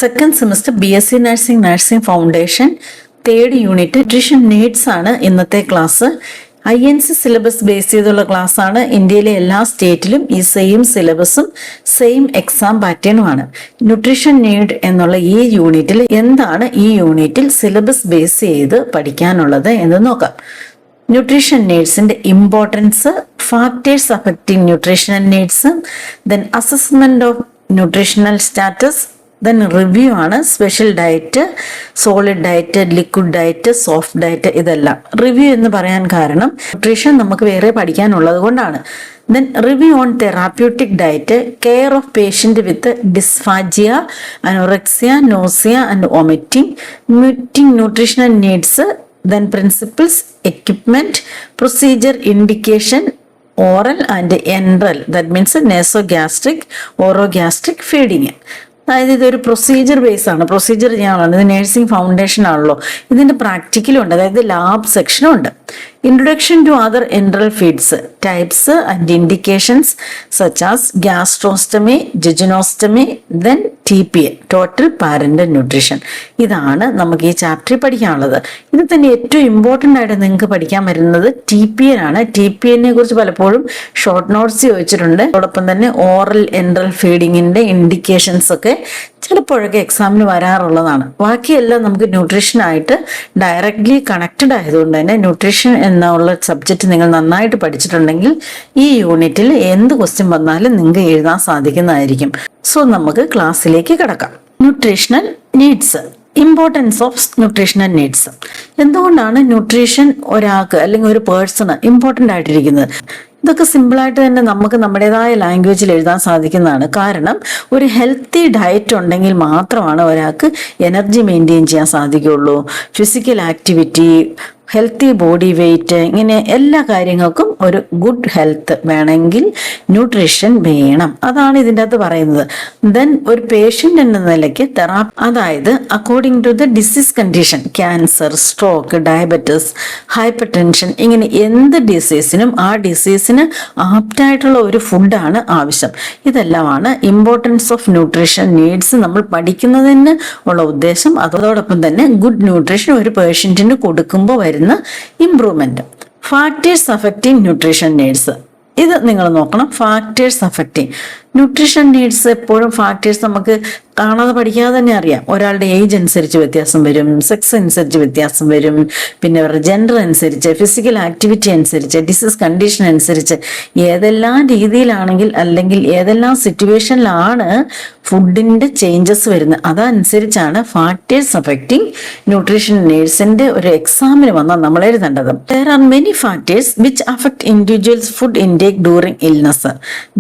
Second semester BSc nursing foundation third unit nutrition needs ആണ് ഇന്നത്തെ class. INC syllabus base ചെയ്തുള്ള class ആണ്. ഇന്ത്യയിലെ എല്ലാ സ്റ്റേറ്റിലും ഈ സെയിം സിലബസും സെയിം എക്സാം പാറ്റേണുമാണ്. ന്യൂട്രീഷൻ നീഡ് എന്നുള്ള ഈ യൂണിറ്റിൽ എന്താണ് ഈ യൂണിറ്റിൽ സിലബസ് ബേസ് ചെയ്ത് പഠിക്കാനുള്ളത് എന്ന് നോക്കാം. ന്യൂട്രീഷൻ നീഡ്സിന്റെ importance, factors affecting nutritional needs, then assessment of nutritional status, then review ആണ്. Special diet, solid diet, liquid diet, soft diet, ഇതെല്ലാം റിവ്യൂ എന്ന് പറയാൻ കാരണം ന്യൂട്രീഷൻ നമുക്ക് വേറെ പഠിക്കാനുള്ളത് കൊണ്ടാണ്. Then review on therapeutic diet, care of patient with dysphagia, anorexia, nausea and vomiting, meeting nutritional needs, then principles, equipment, procedure, indication, oral and enteral, that means nasogastric, orogastric feeding. അതായത് ഇതൊരു procedure base ആണ്. Procedure ചെയ്യാനുള്ളത് ഇത് nursing foundation ആണല്ലോ. ഇതിന്റെ പ്രാക്ടിക്കലും ഉണ്ട്, അതായത് lab സെക്ഷനും ഉണ്ട്. Introduction to other enteral feeds, types and indications such as gastrostomy, jejunostomy, then TPA, total parenteral nutrition. ഇതാണ് നമുക്ക് ഈ ചാപ്റ്ററിൽ പഠിക്കാനുള്ളത്. ഇത് തന്നെ ഏറ്റവും ഇമ്പോർട്ടൻ്റ് ആയിട്ട് നിങ്ങൾക്ക് പഠിക്കാൻ വരുന്നത് TPA ആണ്. TPA കുറിച്ച് പലപ്പോഴും ഷോർട്ട് നോട്ട്സ് ചോദിച്ചിട്ടുണ്ട്. അതോടൊപ്പം തന്നെ ഓറൽ എൻട്രൽ ഫീഡിങ്ങിന്റെ ഇൻഡിക്കേഷൻസ് ഒക്കെ ചിലപ്പോഴൊക്കെ എക്സാമിന് വരാറുള്ളതാണ്. ബാക്കിയെല്ലാം നമുക്ക് ന്യൂട്രീഷനായിട്ട് ഡയറക്റ്റ്ലി കണക്റ്റഡ് ആയതുകൊണ്ട് തന്നെ ന്യൂട്രീഷൻ എന്നുള്ള സബ്ജക്റ്റ് നിങ്ങൾ നന്നായിട്ട് പഠിച്ചിട്ടുണ്ടെങ്കിൽ ഈ യൂണിറ്റിൽ എന്ത് ക്വസ്റ്റ്യൻ വന്നാലും നിങ്ങൾക്ക് എഴുതാൻ സാധിക്കുന്നതായിരിക്കും. സോ നമുക്ക് ക്ലാസ്സിലേക്ക് കിടക്കാം. Nutritional needs, importance of nutritional needs. എന്തുകൊണ്ടാണ് ന്യൂട്രീഷൻ ഒരാൾക്ക് അല്ലെങ്കിൽ ഒരു പേഴ്സണ് ഇമ്പോർട്ടൻ്റ് ആയിട്ടിരിക്കുന്നത്? ഇതൊക്കെ സിമ്പിളായിട്ട് തന്നെ നമുക്ക് നമ്മുടേതായ ലാംഗ്വേജിൽ എഴുതാൻ സാധിക്കുന്നതാണ്. കാരണം ഒരു ഹെൽത്തി ഡയറ്റ് ഉണ്ടെങ്കിൽ മാത്രമാണ് ഒരാൾക്ക് എനർജി മെയിൻറ്റെയിൻ ചെയ്യാൻ സാധിക്കുകയുള്ളൂ. Physical activity, healthy body weight, ഇങ്ങനെ എല്ലാ കാര്യങ്ങൾക്കും ഒരു ഗുഡ് ഹെൽത്ത് വേണമെങ്കിൽ ന്യൂട്രീഷൻ വേണം. അതാണ് ഇതിൻ്റെ അകത്ത് പറയുന്നത്. ദെൻ ഒരു പേഷ്യൻ്റ് എന്ന നിലയ്ക്ക് അതായത് according to the disease condition, cancer, stroke, diabetes, hypertension, ഇങ്ങനെ എന്ത് ഡിസീസിനും ആ ഡിസീസിന് ആപ്റ്റായിട്ടുള്ള ഒരു ഫുഡാണ് ആവശ്യം. ഇതെല്ലാമാണ് ഇമ്പോർട്ടൻസ് ഓഫ് ന്യൂട്രീഷൻ നീഡ്സ് നമ്മൾ പഠിക്കുന്നതിന് ഉള്ള ഉദ്ദേശം. അതോടൊപ്പം തന്നെ ഗുഡ് ന്യൂട്രീഷൻ ഒരു പേഷ്യൻറ്റിന് കൊടുക്കുമ്പോൾ വരുന്ന improvement. Factors affecting nutrition needs, ഇത് നിങ്ങൾ നോക്കണം. ഫാക്ടേഴ്സ് അഫക്റ്റിംഗ് ന്യൂട്രീഷൻ നീഡ്സ്, എപ്പോഴും ഫാക്ടേഴ്സ് നമുക്ക് കാണാതെ പഠിക്കാതെ തന്നെ അറിയാം. ഒരാളുടെ ഏജ് അനുസരിച്ച് വ്യത്യാസം വരും, സെക്സ് അനുസരിച്ച് വ്യത്യാസം വരും, പിന്നെ അവരുടെ ജെൻഡർ അനുസരിച്ച്, ഫിസിക്കൽ ആക്ടിവിറ്റി അനുസരിച്ച്, ഡിസീസ് കണ്ടീഷൻ അനുസരിച്ച്, ഏതെല്ലാം രീതിയിലാണെങ്കിൽ അല്ലെങ്കിൽ ഏതെല്ലാം സിറ്റുവേഷനിലാണ് ഫുഡിന്റെ ചേഞ്ചസ് വരുന്നത്, അതനുസരിച്ചാണ് ഫാക്ടേഴ്സ് അഫക്റ്റിംഗ് ന്യൂട്രീഷൻ നീഡ്സിന്റെ ഒരു എക്സാമിന് വന്നാൽ നമ്മൾ എഴുതേണ്ടത്. There are many factors which affect individuals' food intake during illness.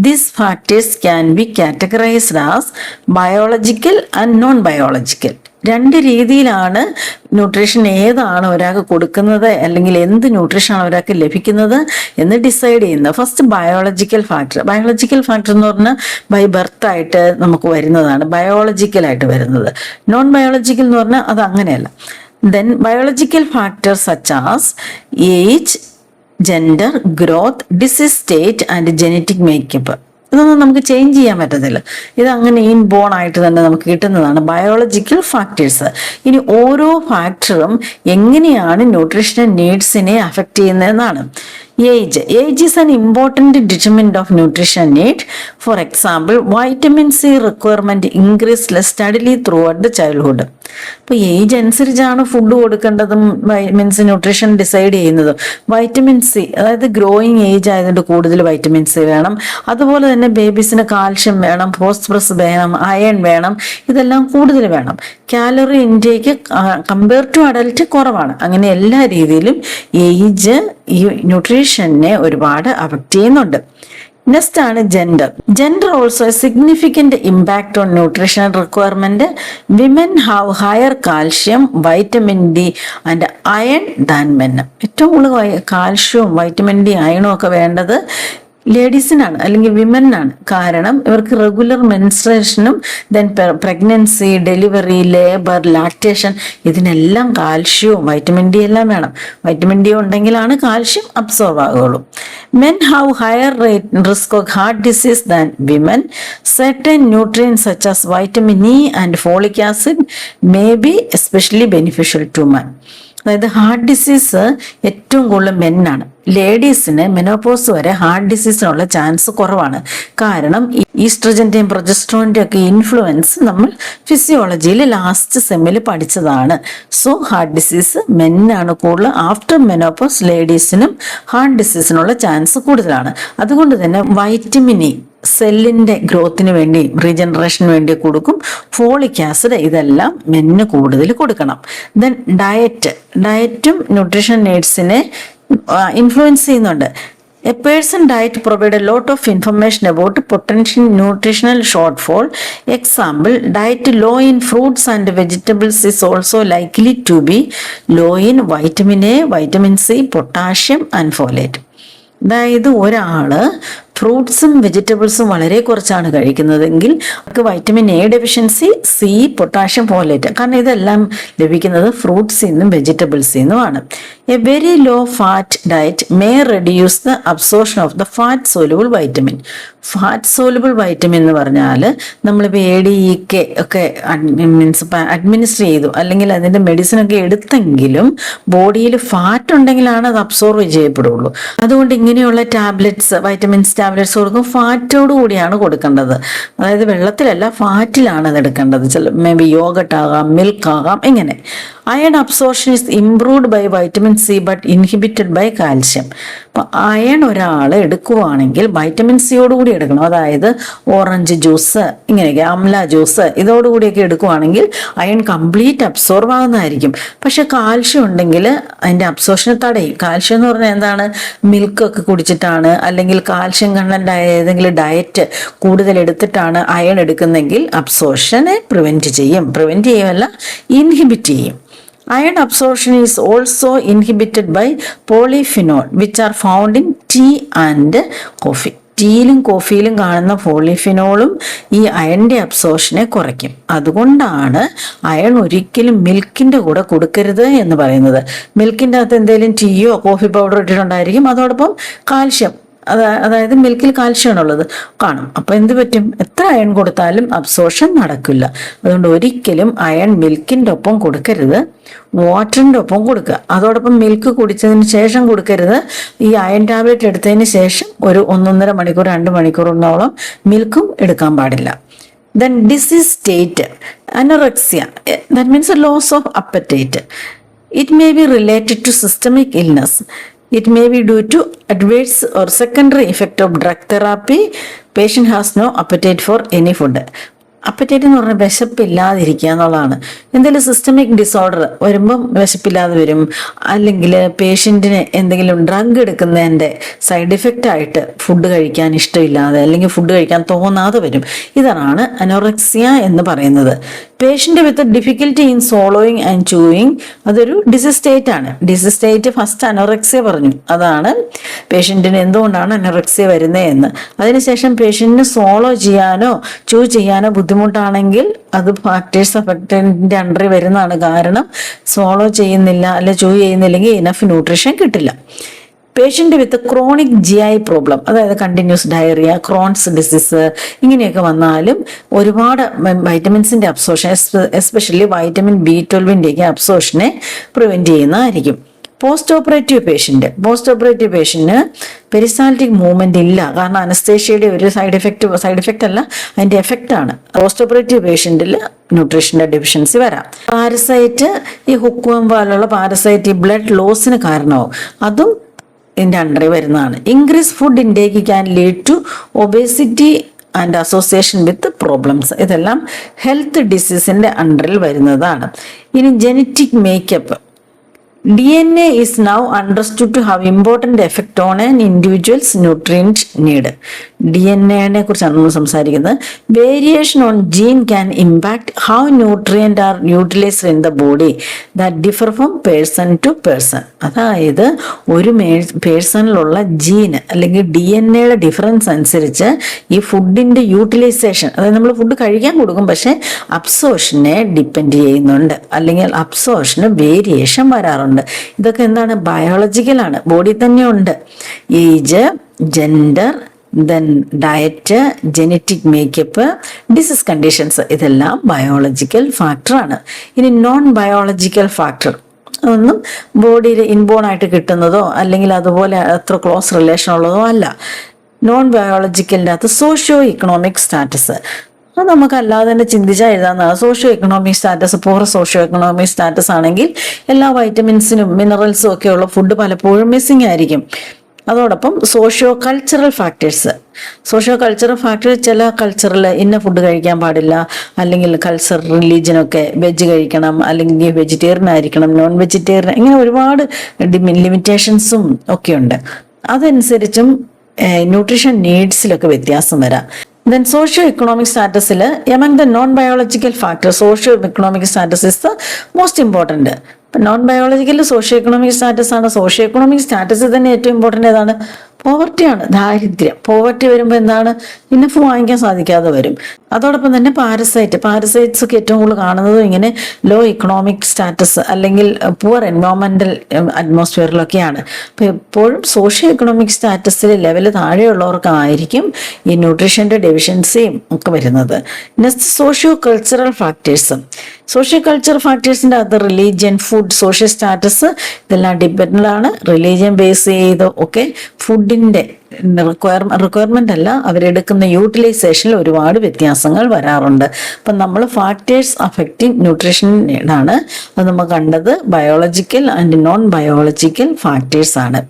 These factors can be categorized as biological and non-biological. രണ്ട് രീതിയിലാണ് ന്യൂട്രീഷൻ ഏതാണ് ഒരാൾക്ക് കൊടുക്കുന്നത് അല്ലെങ്കിൽ എന്ത് ന്യൂട്രീഷനാണ് ഒരാൾക്ക് ലഭിക്കുന്നത് എന്ന് ഡിസൈഡ് ചെയ്യുന്നത്. First biological factor. Biological factor എന്ന് പറഞ്ഞാൽ ബൈ ബർത്ത് ആയിട്ട് നമുക്ക് വരുന്നതാണ്, ബയോളജിക്കലായിട്ട് വരുന്നത്. നോൺ ബയോളജിക്കൽ എന്ന് പറഞ്ഞാൽ അത് അങ്ങനെയല്ല. Then biological factor such as age, gender, growth, disease state and genetic makeup. ഇതൊന്നും നമുക്ക് ചേഞ്ച് ചെയ്യാൻ പറ്റത്തില്ല. ഇത് അങ്ങനെ ഇൻബോൺ ആയിട്ട് തന്നെ നമുക്ക് കിട്ടുന്നതാണ് ബയോളജിക്കൽ ഫാക്ടേഴ്സ്. ഇനി ഓരോ ഫാക്ടറും എങ്ങനെയാണ് ന്യൂട്രീഷണൽ നീഡ്സിനെ അഫക്റ്റ് ചെയ്യുന്നതെന്നാണ്. Age is an important determinant of nutrition need. For example, vitamin C requirement increase steadily throughout the childhood. അപ്പോൾ ഏജ് അനുസരിച്ചാണ് ഫുഡ് കൊടുക്കേണ്ടതും വൈറ്റമിൻസ് ന്യൂട്രീഷൻ ഡിസൈഡ് ചെയ്യുന്നതും. വൈറ്റമിൻ C, അതായത് ഗ്രോയിങ് ഏജ് ആയതുകൊണ്ട് കൂടുതൽ വൈറ്റമിൻ C വേണം. അതുപോലെ തന്നെ ബേബീസിന് കാൽഷ്യം വേണം, ഫോസ്ഫറസ് വേണം, അയൺ വേണം, ഇതെല്ലാം കൂടുതൽ വേണം. Calorie intake compare to adult കുറവാണ്. അങ്ങനെ എല്ലാ രീതിയിലും ഏജ് ഈ ന്യൂട്രീഷനെ ഒരുപാട് അഫക്റ്റ് ചെയ്യുന്നുണ്ട്. നെക്സ്റ്റ് ആണ് gender. Gender also significant impact on nutritional requirement. Women have higher calcium, vitamin D and iron than men. ഏറ്റവും കൂടുതൽ കാൽഷ്യവും വൈറ്റമിൻ D, അയണും ഒക്കെ വേണ്ടത് ലേഡീസിനാണ് അല്ലെങ്കിൽ വിമനാണ്. കാരണം ഇവർക്ക് റെഗുലർ മെൻസ്ട്രേഷനും then pregnancy, delivery, labour, lactation ഇതിനെല്ലാം കാൽഷ്യവും വൈറ്റമിൻ ഡി എല്ലാം വേണം. വൈറ്റമിൻ ഡി ഉണ്ടെങ്കിലാണ് കാൽഷ്യം അബ്സോർവ് ആകുള്ളൂ. Men have higher risk of heart disease than women. Certain nutrients such as vitamin E and folic acid may be especially beneficial to men. അതായത് heart disease ഏറ്റവും കൂടുതൽ മെന്നാണ്. ലേഡീസിന് menopause വരെ heart ഡിസീസിനുള്ള chance കുറവാണ്. കാരണം ഈസ്ട്രജന്റെയും പ്രൊജസ്ട്രോണിന്റെയും ഒക്കെ influence നമ്മൾ ഫിസിയോളജിയിൽ ലാസ്റ്റ് സെമ്മിൽ പഠിച്ചതാണ്. സോ ഹാർട്ട് ഡിസീസ് മെന്നാണ് കൂടുതൽ. ആഫ്റ്റർ മെനോപോസ് ലേഡീസിനും ഹാർട്ട് ഡിസീസിനുള്ള ചാൻസ് കൂടുതലാണ്. അതുകൊണ്ട് തന്നെ വൈറ്റമിൻ ഇ സെല്ലിന്റെ ഗ്രോത്തിന് വേണ്ടി, റീജനറേഷന് വേണ്ടി കൊടുക്കും. ഫോളിക് ആസിഡ് ഇതെല്ലാം മെന്ന് കൂടുതൽ കൊടുക്കണം. ദെൻ ഡയറ്റും ന്യൂട്രീഷൻ നീഡ്സിനെ ഇൻഫ്ലുവൻസ് ചെയ്യുന്നുണ്ട്. A person diet provide a lot of information about potential nutritional shortfall. Example, diet low in fruits and vegetables is also likely to be low in vitamin A, vitamin C, potassium and folate. അതായത് ഒരാള് ഫ്രൂട്ട്സും വെജിറ്റബിൾസും വളരെ കുറച്ചാണ് കഴിക്കുന്നതെങ്കിൽ അവർക്ക് vitamin A deficiency, C, potassium, folate, കാരണം ഇതെല്ലാം ലഭിക്കുന്നത് ഫ്രൂട്ട്സിൽ നിന്നും വെജിറ്റബിൾസിൽ നിന്നുമാണ്. A very low fat diet may reduce the absorption of the fat soluble vitamin. Fat soluble vitamin എന്ന് പറഞ്ഞാൽ നമ്മളിപ്പോൾ ADEK ഒക്കെ അഡ്മിനിസ്റ്റർ ചെയ്തു അല്ലെങ്കിൽ അതിൻ്റെ മെഡിസിനൊക്കെ എടുത്തെങ്കിലും ബോഡിയിൽ ഫാറ്റ് ഉണ്ടെങ്കിലാണ് അത് അബ്സോർവ് ചെയ്യപ്പെടുള്ളൂ. അതുകൊണ്ട് ഇങ്ങനെയുള്ള ടാബ്ലറ്റ്സ്, വൈറ്റമിൻസ് ടാബ്ലറ്റ്സ് കൊടുക്കും ഫാറ്റോട് കൂടിയാണ് കൊടുക്കേണ്ടത്. അതായത് വെള്ളത്തിലല്ല, ഫാറ്റിലാണ് അത് എടുക്കേണ്ടത്. മേ ബി യോഗട്ട് ആകാം, മിൽക്ക് ആകാം, ഇങ്ങനെ. Iron absorption is improved by vitamin C but inhibited by calcium. അപ്പൊ അയൺ ഒരാൾ എടുക്കുവാണെങ്കിൽ വൈറ്റമിൻ സിയോട് കൂടി എടുക്കണം. അതായത് ഓറഞ്ച് ജ്യൂസ്, ഇങ്ങനെയൊക്കെ അംല ജ്യൂസ് ഇതോടുകൂടിയൊക്കെ എടുക്കുവാണെങ്കിൽ അയൺ കംപ്ലീറ്റ് അബ്സോർവ് ആകുന്നതായിരിക്കും. പക്ഷെ കാൽഷ്യം ഉണ്ടെങ്കിൽ അതിന്റെ അബ്സോർഷനെ തടയും. കാൽഷ്യം എന്ന് പറഞ്ഞാൽ എന്താണ്? മിൽക്കൊക്കെ കുടിച്ചിട്ടാണ് അല്ലെങ്കിൽ കാൽഷ്യം കണ്ടന്റ് ആയ ഏതെങ്കിലും ഡയറ്റ് കൂടുതൽ എടുത്തിട്ടാണ് അയൺ എടുക്കുന്നെങ്കിൽ അബ്സോർഷനെ പ്രിവെന്റ് ചെയ്യുമല്ല, ഇൻഹിബിറ്റ് ചെയ്യും. Iron absorption is also inhibited by polyphenol which are found in tea and coffee. ടീയിലും കോഫിയിലും കാണുന്ന പോളിഫിനോളും ഈ അയണിന്റെ അബ്സോർഷനെ കുറയ്ക്കും. അതുകൊണ്ടാണ് അയൺ ഒരിക്കലും മിൽക്കിന്റെ കൂടെ കൊടുക്കരുത് എന്ന് പറയുന്നത്. മിൽക്കിന്റെ അകത്ത് എന്തെങ്കിലും ടീയോ കോഫി പൗഡറോ ഇട്ടിട്ടുണ്ടായിരിക്കും. അതോടൊപ്പം കാൽഷ്യം, അതായത് മിൽക്കിൽ കാൽഷ്യമാണുള്ളത് കാണും. അപ്പൊ എന്ത് പറ്റും? എത്ര അയൺ കൊടുത്താലും അബ്സോർഷൻ നടക്കില്ല. അതുകൊണ്ട് ഒരിക്കലും അയൺ മിൽക്കിന്റെ ഒപ്പം കൊടുക്കരുത്, വാട്ടറിന്റെ ഒപ്പം കൊടുക്കുക. അതോടൊപ്പം മിൽക്ക് കുടിച്ചതിന് ശേഷം കൊടുക്കരുത്. ഈ അയൺ ടാബ്ലറ്റ് എടുത്തതിന് ശേഷം ഒരു 1.5 മണിക്കൂർ 2 മണിക്കൂറിനോളം മിൽക്കും എടുക്കാൻ പാടില്ല. Then disease state, anorexia, that means a loss of appetite. It may be related to systemic illness. It may be due to adverse or secondary effect of drug therapy. Patient has no appetite for any food. Apatite എന്ന് പറഞ്ഞാൽ വിശപ്പില്ലാതിരിക്കുക എന്നുള്ളതാണ്. എന്തെങ്കിലും systemic disorder വരുമ്പം വിശപ്പില്ലാതെ വരും. അല്ലെങ്കിൽ പേഷ്യൻറ്റിന് എന്തെങ്കിലും drug എടുക്കുന്നതിൻ്റെ side effect ആയിട്ട് food കഴിക്കാൻ ഇഷ്ടമില്ലാതെ അല്ലെങ്കിൽ ഫുഡ് കഴിക്കാൻ തോന്നാതെ വരും. ഇതാണ് അനോറക്സിയ എന്ന് പറയുന്നത്. Patient with difficulty in സോളോയിങ് and chewing, അതൊരു ഡിസീസ് സ്റ്റേറ്റ് ആണ്. ഡിസീസ് സ്റ്റേറ്റ് ഫസ്റ്റ് അനോറക്സിയ പറഞ്ഞു, അതാണ് പേഷ്യൻറ്റിന് എന്തുകൊണ്ടാണ് അനോറക്സിയ വരുന്നത് എന്ന്. അതിനുശേഷം പേഷ്യൻറ്റിന് സോളോ ചെയ്യാനോ ചൂ ചെയ്യാനോ ബുദ്ധിമുട്ടാണെങ്കിൽ അത് ഫാക്ടേഴ്സ് അഫക്റ്റിന്റെ അണ്ടറിൽ വരുന്നതാണ്. കാരണം സോളോ ചെയ്യുന്നില്ല അല്ലെ ചൂ ചെയ്യുന്നില്ലെങ്കിൽ ഇനഫ് ന്യൂട്രീഷൻ കിട്ടില്ല. Patient with chronic GI problem, അതായത് കണ്ടിന്യൂസ് ഡയറിയ, ക്രോൺസ് ഡിസീസ് ഇങ്ങനെയൊക്കെ വന്നാലും ഒരുപാട് വൈറ്റമിൻസിന്റെ അബ്സോർഷൻ, എസ്പെഷ്യലി വൈറ്റമിൻ B12 അബ്സോർഷനെ പ്രിവെന്റ് ചെയ്യുന്നതായിരിക്കും. Post operative patient peristaltic movement ഇല്ല. കാരണം അനസ്തേഷ്യയുടെ ഒരു സൈഡ് എഫക്റ്റ് അല്ല, അതിന്റെ എഫക്റ്റ് ആണ്. പോസ്റ്റ് ഓപ്പറേറ്റീവ് പേഷ്യന്റിൽ ന്യൂട്രീഷന്റെ ഡെഫിഷ്യൻസി വരാം. പാരസൈറ്റ്, ഈ ഹുക്വം പോലുള്ള പാരസൈറ്റ് ബ്ലഡ് ലോസിന് കാരണമാവും. അതും ഇതിന്റെ അണ്ടറിൽ വരുന്നതാണ്. Increase food intake can lead to obesity and association with problems. ഇതെല്ലാം ഹെൽത്ത് ഡിസീസിന്റെ അണ്ടറിൽ വരുന്നതാണ്. ഇനി genetic makeup, DNA is now understood to have important effect on an individual's nutrient need. DNA കുറിച്ചാണ് നമ്മൾ സംസാരിക്കുന്നത്. Variation on gene can impact how nutrient are utilised in the body that differ from person to person. അതായത് ഒരു പേഴ്സണിലുള്ള ജീന് അല്ലെങ്കിൽ DNA difference അനുസരിച്ച് ഈ ഫുഡിന്റെ utilisation, അതായത് നമ്മൾ ഫുഡ് കഴിക്കാൻ കൊടുക്കും, പക്ഷെ അബ്സോർഷനെ ഡിപ്പെൻഡ് ചെയ്യുന്നുണ്ട്, അല്ലെങ്കിൽ അബ്സോർഷന് വേരിയേഷൻ വരാറുണ്ട്. ഇതൊക്കെ എന്താണ്? ബയോളജിക്കലാണ്, ബോഡി തന്നെ ഉണ്ട്. Age, gender, then diet, genetic makeup, disease conditions, ഇതെല്ലാം ബയോളജിക്കൽ ഫാക്ടറാണ്. ഇനി നോൺ ബയോളജിക്കൽ ഫാക്ടർ ഒന്നും ബോഡിയിൽ ഇൻബോൺ ആയിട്ട് കിട്ടുന്നതോ അല്ലെങ്കിൽ അതുപോലെ അത്ര ക്ലോസ് റിലേഷൻ ഉള്ളതോ അല്ല. നോൺ ബയോളജിക്കലിൻ്റെ അകത്ത് സോഷ്യോ ഇക്കണോമിക് സ്റ്റാറ്റസ്, അത് നമുക്ക് അല്ലാതെ തന്നെ ചിന്തിച്ചാൽ എഴുതാവുന്നതാണ്. സോഷ്യോ എക്കണോമിക് സ്റ്റാറ്റസ്, പൂർ സോഷ്യോ എക്കണോമിക് സ്റ്റാറ്റസ് ആണെങ്കിൽ എല്ലാ വൈറ്റമിൻസിനും മിനറൽസും ഒക്കെയുള്ള ഫുഡ് പലപ്പോഴും മിസ്സിംഗ് ആയിരിക്കും. അതോടൊപ്പം socio cultural factors, socio cultural factor, ചില കൾച്ചറിൽ ഇന്ന ഫുഡ് കഴിക്കാൻ പാടില്ല, അല്ലെങ്കിൽ കൾച്ചർ റിലീജിയനൊക്കെ വെജ് കഴിക്കണം, അല്ലെങ്കിൽ വെജിറ്റേറിയൻ ആയിരിക്കണം, നോൺ വെജിറ്റേറിയൻ, ഇങ്ങനെ ഒരുപാട് ലിമിറ്റേഷൻസും ഒക്കെ ഉണ്ട്. അതനുസരിച്ചും ന്യൂട്രീഷൻ നീഡ്സിലൊക്കെ വ്യത്യാസം വരാം. Then socio-economic status, among the non-biological factors, socio-economic status is the most important. ഇപ്പം non biological socio economic status ആണ്. സോഷ്യോ എക്കണോമിക് സ്റ്റാറ്റസ് തന്നെ ഏറ്റവും ഇമ്പോർട്ടൻ്റ് ഏതാണ്? പോവർട്ടിയാണ്, ദാരിദ്ര്യം. പോവർട്ടി വരുമ്പോൾ എന്താണ്? ഇനഫ് വാങ്ങിക്കാൻ സാധിക്കാതെ വരും. അതോടൊപ്പം തന്നെ പാരസൈറ്റ്സ് ഒക്കെ ഏറ്റവും കൂടുതൽ കാണുന്നത് ഇങ്ങനെ ലോ ഇക്കണോമിക് സ്റ്റാറ്റസ് അല്ലെങ്കിൽ പുവർ എൻവയോൺമെന്റൽ അറ്റ്മോസ്ഫിയറിലൊക്കെയാണ്. അപ്പോൾ എപ്പോഴും സോഷ്യോ എക്കണോമിക് സ്റ്റാറ്റസിൽ ലെവൽ താഴെയുള്ളവർക്കായിരിക്കും ഈ ന്യൂട്രീഷൻ്റെ ഡെഫിഷ്യൻസിയും ഒക്കെ വരുന്നത്. Next socio cultural factors. Socio cultural ഫാക്ടേഴ്സിൻ്റെ അത് റിലീജിയൻ, ഫുഡ്, സോഷ്യൽ സ്റ്റാറ്റസ്, ഇതെല്ലാം ഡിപ്പെൻഡ് ആണ്. റിലീജിയൻ ബേസ് ചെയ്ത് ഒക്കെ ഫുഡിൻ്റെ റിക്വയർമെന്റ് അല്ല, അവരെടുക്കുന്ന യൂട്ടിലൈസേഷനിൽ ഒരുപാട് വ്യത്യാസങ്ങൾ വരാറുണ്ട്. അപ്പം നമ്മൾ ഫാക്ടേഴ്സ് അഫക്റ്റിംഗ് ന്യൂട്രീഷൻ ആണ് അത് നമ്മൾ കണ്ടത്. Biological and non biological factors ആണ്.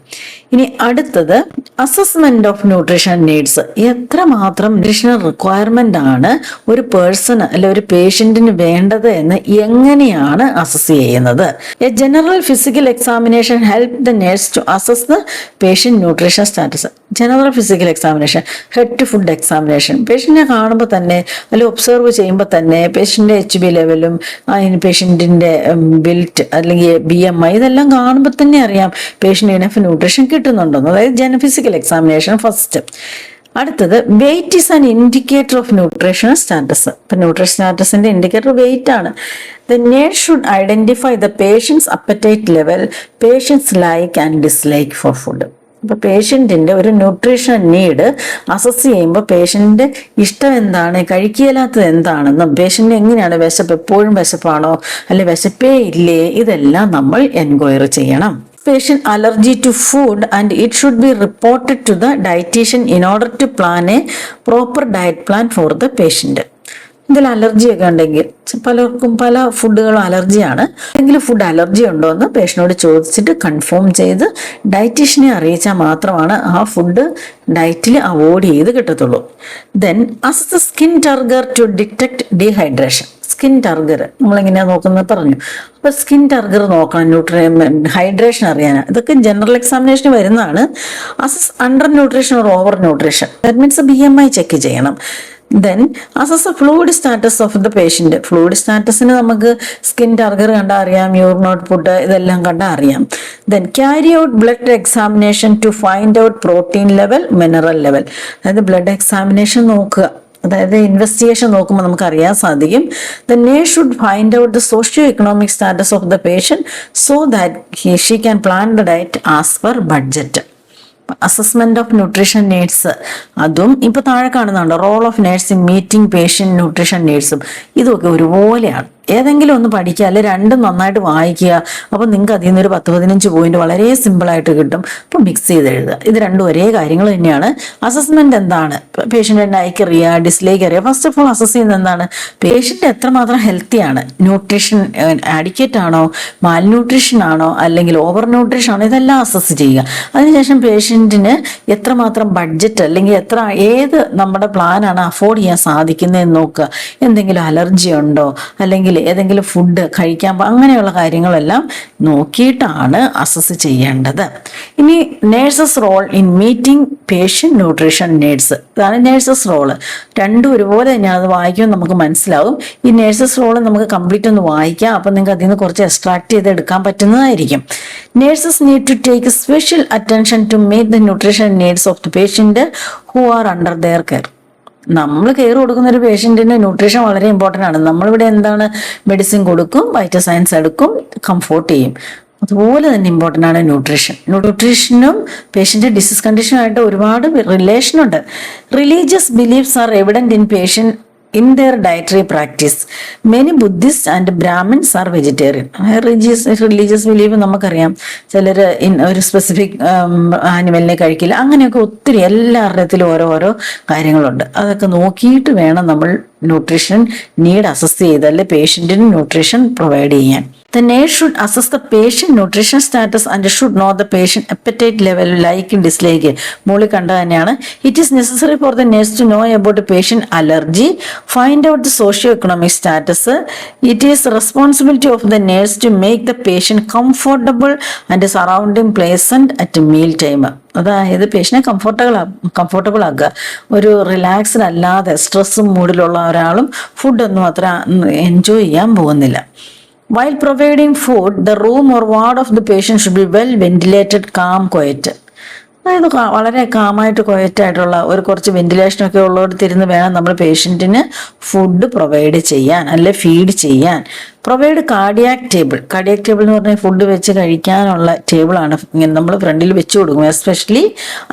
ഇനി അടുത്തത് അസസ്മെന്റ് ഓഫ് ന്യൂട്രീഷൻ നീഡ്സ്. എത്രമാത്രം ന്യൂട്രീഷണൽ റിക്വയർമെന്റ് ആണ് ഒരു പേഴ്സണ് അല്ലെ ഒരു പേഷ്യന്റിന് വേണ്ടത് എന്ന് എങ്ങനെയാണ് അസസ് ചെയ്യുന്നത്? A general physical examination help the nurse to assess the patient nutrition status. General physical examination, head to foot examination, പേഷ്യന്റിനെ കാണുമ്പോൾ തന്നെ അല്ലെങ്കിൽ ഒബ്സർവ് ചെയ്യുമ്പോൾ തന്നെ പേഷ്യന്റിന്റെ HB ലെവലും പേഷ്യന്റിന്റെ ബിൽറ്റ് അല്ലെങ്കിൽ BMI ഇതെല്ലാം കാണുമ്പോൾ തന്നെ അറിയാം പേഷ്യന്റ് ഇനഫ് ന്യൂട്രീഷൻ കിട്ടുന്നുണ്ടെന്ന്. അതായത് ഫിസിക്കൽ എക്സാമിനേഷൻ ഫസ്റ്റ്. അടുത്തത് weight is an indicator of nutritional status. ഇപ്പൊ ന്യൂട്രീഷൻ സ്റ്റാറ്റസിന്റെ ഇൻഡിക്കേറ്റർ വെയിറ്റ് ആണ്. The nurse should identify the patient's appetite level, patient's like and dislike for food. ഇപ്പൊ പേഷ്യന്റിന്റെ ഒരു ന്യൂട്രീഷൻ നീഡ് അസസ് ചെയ്യുമ്പോൾ പേഷ്യന്റിന്റെ ഇഷ്ടം എന്താണ്, കഴിക്കില്ലാത്തത് എന്താണെന്നും, പേഷ്യന്റ് എങ്ങനെയാണ്, വിശപ്പ് എപ്പോഴും വിശപ്പാണോ അല്ലെ വിശപ്പേ ഇല്ലേ, ഇതെല്ലാം നമ്മൾ എൻക്വയറി ചെയ്യണം. Patient allergy to food and it should be reported to the dietitian in order to plan a proper diet plan for the patient. ഇതിൽ അലർജിയൊക്കെ ഉണ്ടെങ്കിൽ പലർക്കും പല ഫുഡുകളും അലർജിയാണ്. എന്തെങ്കിലും ഫുഡ് അലർജി ഉണ്ടോ എന്ന് പേഷ്യനോട് ചോദിച്ചിട്ട് കൺഫേം ചെയ്ത് ഡയറ്റീഷ്യനെ അറിയിച്ചാൽ മാത്രമാണ് ആ ഫുഡ് ഡയറ്റിൽ അവോയ്ഡ് ചെയ്ത് കിട്ടത്തുള്ളൂ. Then assess the skin turgor to detect dehydration. Skin turgor നമ്മളെങ്ങനെയാ നോക്കുന്നത് പറഞ്ഞു. അപ്പൊ സ്കിൻ ടർഗർ നോക്കണം, ഹൈഡ്രേഷൻ അറിയാനാണ്. ഇതൊക്കെ ജനറൽ എക്സാമിനേഷന് വരുന്നതാണ്. Assess under nutrition or over nutrition, that means BMI check ചെയ്യണം. Then assess a fluid status of the patient. Fluid സ്റ്റാറ്റസിന് നമുക്ക് സ്കിൻ ടർഗർ കണ്ടാൽ അറിയാം, യൂറിൻ ഔട്ട്പുട്ട് ഇതെല്ലാം കണ്ടാൽ അറിയാം. Then carry out blood examination to find out protein level, mineral level. അതായത് blood examination നോക്കുക, അതായത് ഇൻവെസ്റ്റിഗേഷൻ നോക്കുമ്പോൾ നമുക്ക് അറിയാൻ സാധിക്കും. The nurse should find out the socio economic status of the patient so that she can plan the diet as per budget. Assessment of nutrition needs അതും ഇപ്പൊ താഴെ കാണുന്നുണ്ട്. Role of nurse in meeting patient nutrition നീഡ്സും ഇതൊക്കെ ഒരുപോലെയാണ്. ഏതെങ്കിലും ഒന്ന് പഠിക്കുക, അല്ലെ രണ്ടും നന്നായിട്ട് വായിക്കുക. അപ്പൊ നിങ്ങൾക്ക് അതിൽ നിന്നൊരു 10-15 പോയിന്റ് വളരെ സിമ്പിളായിട്ട് കിട്ടും. അപ്പൊ മിക്സ് ചെയ്ത് എഴുതുക. ഇത് രണ്ടും ഒരേ കാര്യങ്ങൾ തന്നെയാണ്. അസസ്മെന്റ് എന്താണ്? പേഷ്യന്റ് ലൈക്ക് അറിയുക, ഡിസ്ലൈക്ക് അറിയുക. ഫസ്റ്റ് ഓഫ് ഓൾ അസസ് ചെയ്യുന്നത് എന്താണ്? പേഷ്യന്റ് എത്രമാത്രം ഹെൽത്തിയാണ്, ന്യൂട്രീഷൻ അഡിക്വേറ്റ് ആണോ, മാൽ ന്യൂട്രീഷൻ ആണോ, അല്ലെങ്കിൽ ഓവർ ന്യൂട്രീഷൻ ആണോ, ഇതെല്ലാം അസസ് ചെയ്യുക. അതിനുശേഷം പേഷ്യന്റിന് എത്രമാത്രം ബഡ്ജറ്റ് അല്ലെങ്കിൽ ഏത് നമ്മുടെ പ്ലാനാണ് അഫോർഡ് ചെയ്യാൻ സാധിക്കുന്നതെന്ന് നോക്കുക. എന്തെങ്കിലും അലർജി ഉണ്ടോ, അല്ലെങ്കിൽ ഏതെങ്കിലും ഫുഡ് കഴിക്കാൻ അങ്ങനെയുള്ള കാര്യങ്ങളെല്ലാം നോക്കിയിട്ടാണ് അസസ് ചെയ്യേണ്ടത്. ഇനി nurses role in meeting patient nutrition needs. ഇതാണ് നേഴ്സസ് റോള്. രണ്ടും ഒരുപോലെ തന്നെയാണ്. അത് വായിക്കുമ്പോൾ നമുക്ക് മനസ്സിലാവും. ഈ നേഴ്സസ് റോള് നമുക്ക് കംപ്ലീറ്റ് ഒന്ന് വായിക്കാം. അപ്പം നിങ്ങൾക്ക് അതിൽ നിന്ന് കുറച്ച് എക്സ്ട്രാക്ട് ചെയ്ത് എടുക്കാൻ പറ്റുന്നതായിരിക്കും. Nurses need to take special attention to meet the nutrition needs of the patient who are under their care. നമ്മൾ കെയർ കൊടുക്കുന്ന ഒരു പേഷ്യൻറ്റിന് ന്യൂട്രീഷൻ വളരെ ഇമ്പോർട്ടൻ്റ് ആണ്. നമ്മളിവിടെ എന്താണ്, മെഡിസിൻ കൊടുക്കും, വൈറ്റൽ സയൻസ് എടുക്കും, കംഫോർട്ട് ചെയ്യും. അതുപോലെ തന്നെ ഇമ്പോർട്ടൻ്റ് ആണ് ന്യൂട്രീഷൻ. ന്യൂട്രീഷനും പേഷ്യൻ്റ് ഡിസീസ് കണ്ടീഷനുമായിട്ട് ഒരുപാട് റിലേഷനുണ്ട്. Religious beliefs are evident in patient in their dietary practice. Many Buddhists and Brahmins are vegetarian. Religious belief നമുക്കറിയാം. ചിലർ ഒരു സ്പെസിഫിക് ആനിമലിനെ കഴിക്കില്ല. അങ്ങനെയൊക്കെ ഒത്തിരി എല്ലാവരുടെത്തിലും ഓരോ കാര്യങ്ങളുണ്ട്. അതൊക്കെ നോക്കിയിട്ട് വേണം നമ്മൾ ന്യൂട്രീഷൻ നീഡ് അസസ് ചെയ്തല്ലേ പേഷ്യൻറ്റിന് ന്യൂട്രീഷൻ പ്രൊവൈഡ് ചെയ്യാൻ. The nurse should assess the patient nutrition status and should know the patient appetite level, like and dislike. മോളി കണ്ട തന്നെയാണ്. It is necessary for the nurse to know about the patient allergy, find out the socio-economic status. It is responsibility of the nurse to make the patient comfortable and surrounding pleasant at meal time. അതായത് പേഷ്യനെ comfortable ആക്കുക. ഒരു relaxed അല്ലാതെ സ്ട്രെസ്സും മൂഡിലുള്ള ഒരാളും ഫുഡൊന്നും അത്ര enjoy ചെയ്യാൻ പോകുന്നില്ല. While providing food, the room or ward of the patient should be well ventilated, calm, quiet. അതായത് വളരെ കാമായിട്ട് ക്വയറ്റായിട്ടുള്ള കുറച്ച് വെന്റിലേഷനൊക്കെ ഉള്ളിടത്തിരുന്ന് വേണം നമ്മൾ പേഷ്യൻറ്റിന് ഫുഡ് പ്രൊവൈഡ് ചെയ്യാൻ, അല്ലെ ഫീഡ് ചെയ്യാൻ. Provide cardiac table. Cardiac table എന്ന് പറഞ്ഞാൽ ഫുഡ് വെച്ച് കഴിക്കാനുള്ള ടേബിളാണ്. ഇങ്ങനെ നമ്മൾ ഫ്രണ്ടിൽ വെച്ച് കൊടുക്കും. എസ്പെഷ്യലി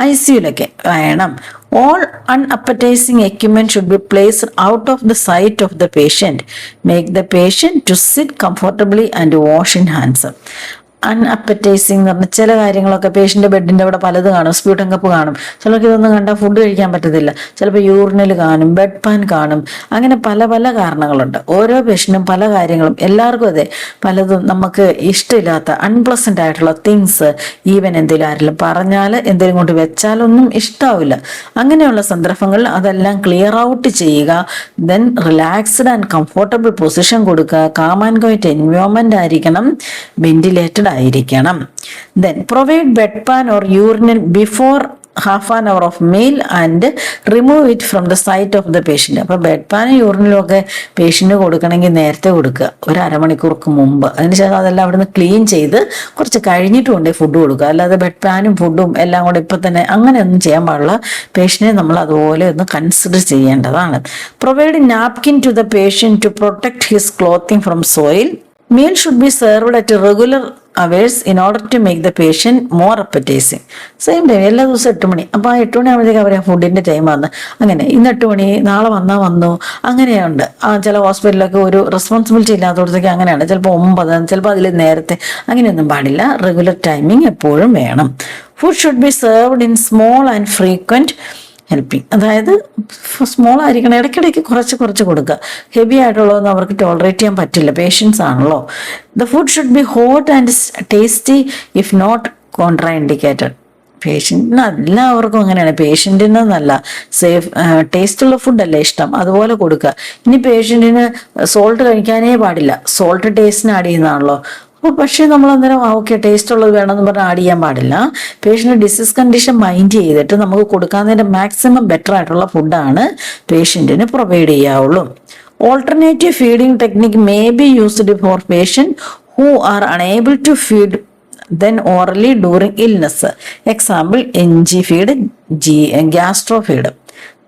ICUലൊക്കെ വേണം. All unappetizing equipment should be placed out of the sight of the patient. Make the patient to sit comfortably and wash in hands. അൺഅപ്പറ്റൈസിങ് എന്ന് പറഞ്ഞാൽ ചില കാര്യങ്ങളൊക്കെ പേഷ്യൻ്റെ ബെഡിൻ്റെ അവിടെ പലത് കാണും. സ്പ്യൂട്ടം കപ്പ് കാണും. ചിലർക്ക് ഇതൊന്നും കണ്ടാൽ ഫുഡ് കഴിക്കാൻ പറ്റത്തില്ല. ചിലപ്പോൾ യൂറിനൽ കാണും, ബെഡ് പാൻ കാണും. അങ്ങനെ പല കാര്യങ്ങളുണ്ട്. ഓരോ പേഷ്യൻറ്റും പല കാര്യങ്ങളും. എല്ലാവർക്കും അതെ, പലതും നമുക്ക് ഇഷ്ടമില്ലാത്ത അൺപ്ലസൻ്റ് ആയിട്ടുള്ള തിങ്സ്, ഈവൻ എന്തെങ്കിലും ആരെങ്കിലും പറഞ്ഞാൽ എന്തെങ്കിലും കൊണ്ട് വെച്ചാലൊന്നും ഇഷ്ടാവില്ല. അങ്ങനെയുള്ള സന്ദർഭങ്ങളിൽ അതെല്ലാം ക്ലിയർ ഔട്ട് ചെയ്യുക. Then relaxed and comfortable position കൊടുക്കുക. കാം ആൻഡ് ക്വയറ്റ് എൻവയോൺമെന്റ് ആയിരിക്കണം. വെന്റിലേറ്റഡ് ആയിരിക്കണം. Then provide bed pan or urinal before half an hour of meal and remove it from the site of the patient. അപ്പോൾ bed പാനും യൂറിനലും ഒക്കെ patient കൊടുക്കണമെങ്കിൽ നേരത്തെ കൊടുക്കുക, ഒരു അരമണിക്കൂർക്ക് മുമ്പ്. അതിനുശേഷം അതെല്ലാം അവിടുന്ന് ക്ലീൻ ചെയ്ത് കുറച്ച് കഴിഞ്ഞിട്ട് കൊണ്ടേ ഫുഡ് കൊടുക്കുക. അല്ലാതെ ബെഡ് പാനും ഫുഡും എല്ലാം കൂടെ ഇപ്പം തന്നെ അങ്ങനെയൊന്നും ചെയ്യാൻ പാടില്ല. പേഷ്യനെ നമ്മൾ അതുപോലെ ഒന്ന് കൺസിഡർ ചെയ്യേണ്ടതാണ്. Provide napkin to the patient to protect his clothing from soil. Meal should be served at regular hours in order to make the patient more appetizing. Same time എല്ലാ ദിവസവും 8 മണി. അപ്പോൾ ആ 8 മണി ആകുമ്പോഴത്തേക്ക് അവരെ ഫുഡിൻ്റെ ടൈം വന്ന് അങ്ങനെ ഇന്ന് 8 മണി, നാളെ വന്നു അങ്ങനെയുണ്ട്. ചില ഹോസ്പിറ്റലിലൊക്കെ ഒരു റെസ്പോൺസിബിലിറ്റി ഇല്ലാത്തടത്തേക്ക് അങ്ങനെയാണ്. ചിലപ്പോൾ 9, ചിലപ്പോൾ അതിൽ നേരത്തെ, അങ്ങനെയൊന്നും പാടില്ല. റെഗുലർ ടൈമിങ് എപ്പോഴും വേണം. Food should B served in small and frequent helping. അതായത് സ്മോൾ ആയിരിക്കണം, ഇടയ്ക്കിടയ്ക്ക് കുറച്ച് കൊടുക്കുക. ഹെവി ആയിട്ടുള്ളതൊന്നും അവർക്ക് ടോളറേറ്റ് ചെയ്യാൻ പറ്റില്ല, പേഷ്യൻസ് ആണല്ലോ. The food should be hot and tasty if not contraindicated. പേഷ്യൻറ്റിന് എല്ലാവർക്കും അങ്ങനെയാണ്. പേഷ്യൻറ്റിന് നല്ല ടേസ്റ്റുള്ള ഫുഡല്ലേ ഇഷ്ടം, അതുപോലെ കൊടുക്കുക. ഇനി പേഷ്യൻറ്റിന് സോൾട്ട് കഴിക്കാനേ പാടില്ല, സോൾട്ട് ടേസ്റ്റിന് ആഡ് ചെയ്യുന്നതാണല്ലോ. അപ്പോൾ പക്ഷേ നമ്മൾ അന്നേരം ഓക്കെ ടേസ്റ്റ് ഉള്ളത് വേണമെന്ന് പറഞ്ഞാൽ ആഡ് ചെയ്യാൻ പാടില്ല. പേഷ്യൻ്റ് ഡിസീസ് കണ്ടീഷൻ മൈൻഡ് ചെയ്തിട്ട് നമുക്ക് കൊടുക്കാവുന്നതിൻ്റെ മാക്സിമം ബെറ്റർ ആയിട്ടുള്ള ഫുഡാണ് പേഷ്യൻറ്റിന് പ്രൊവൈഡ് ചെയ്യാവുള്ളൂ. Alternative feeding technique may be used for patient who are unable to feed then orally during illness. Example, NG feed, gastro feed.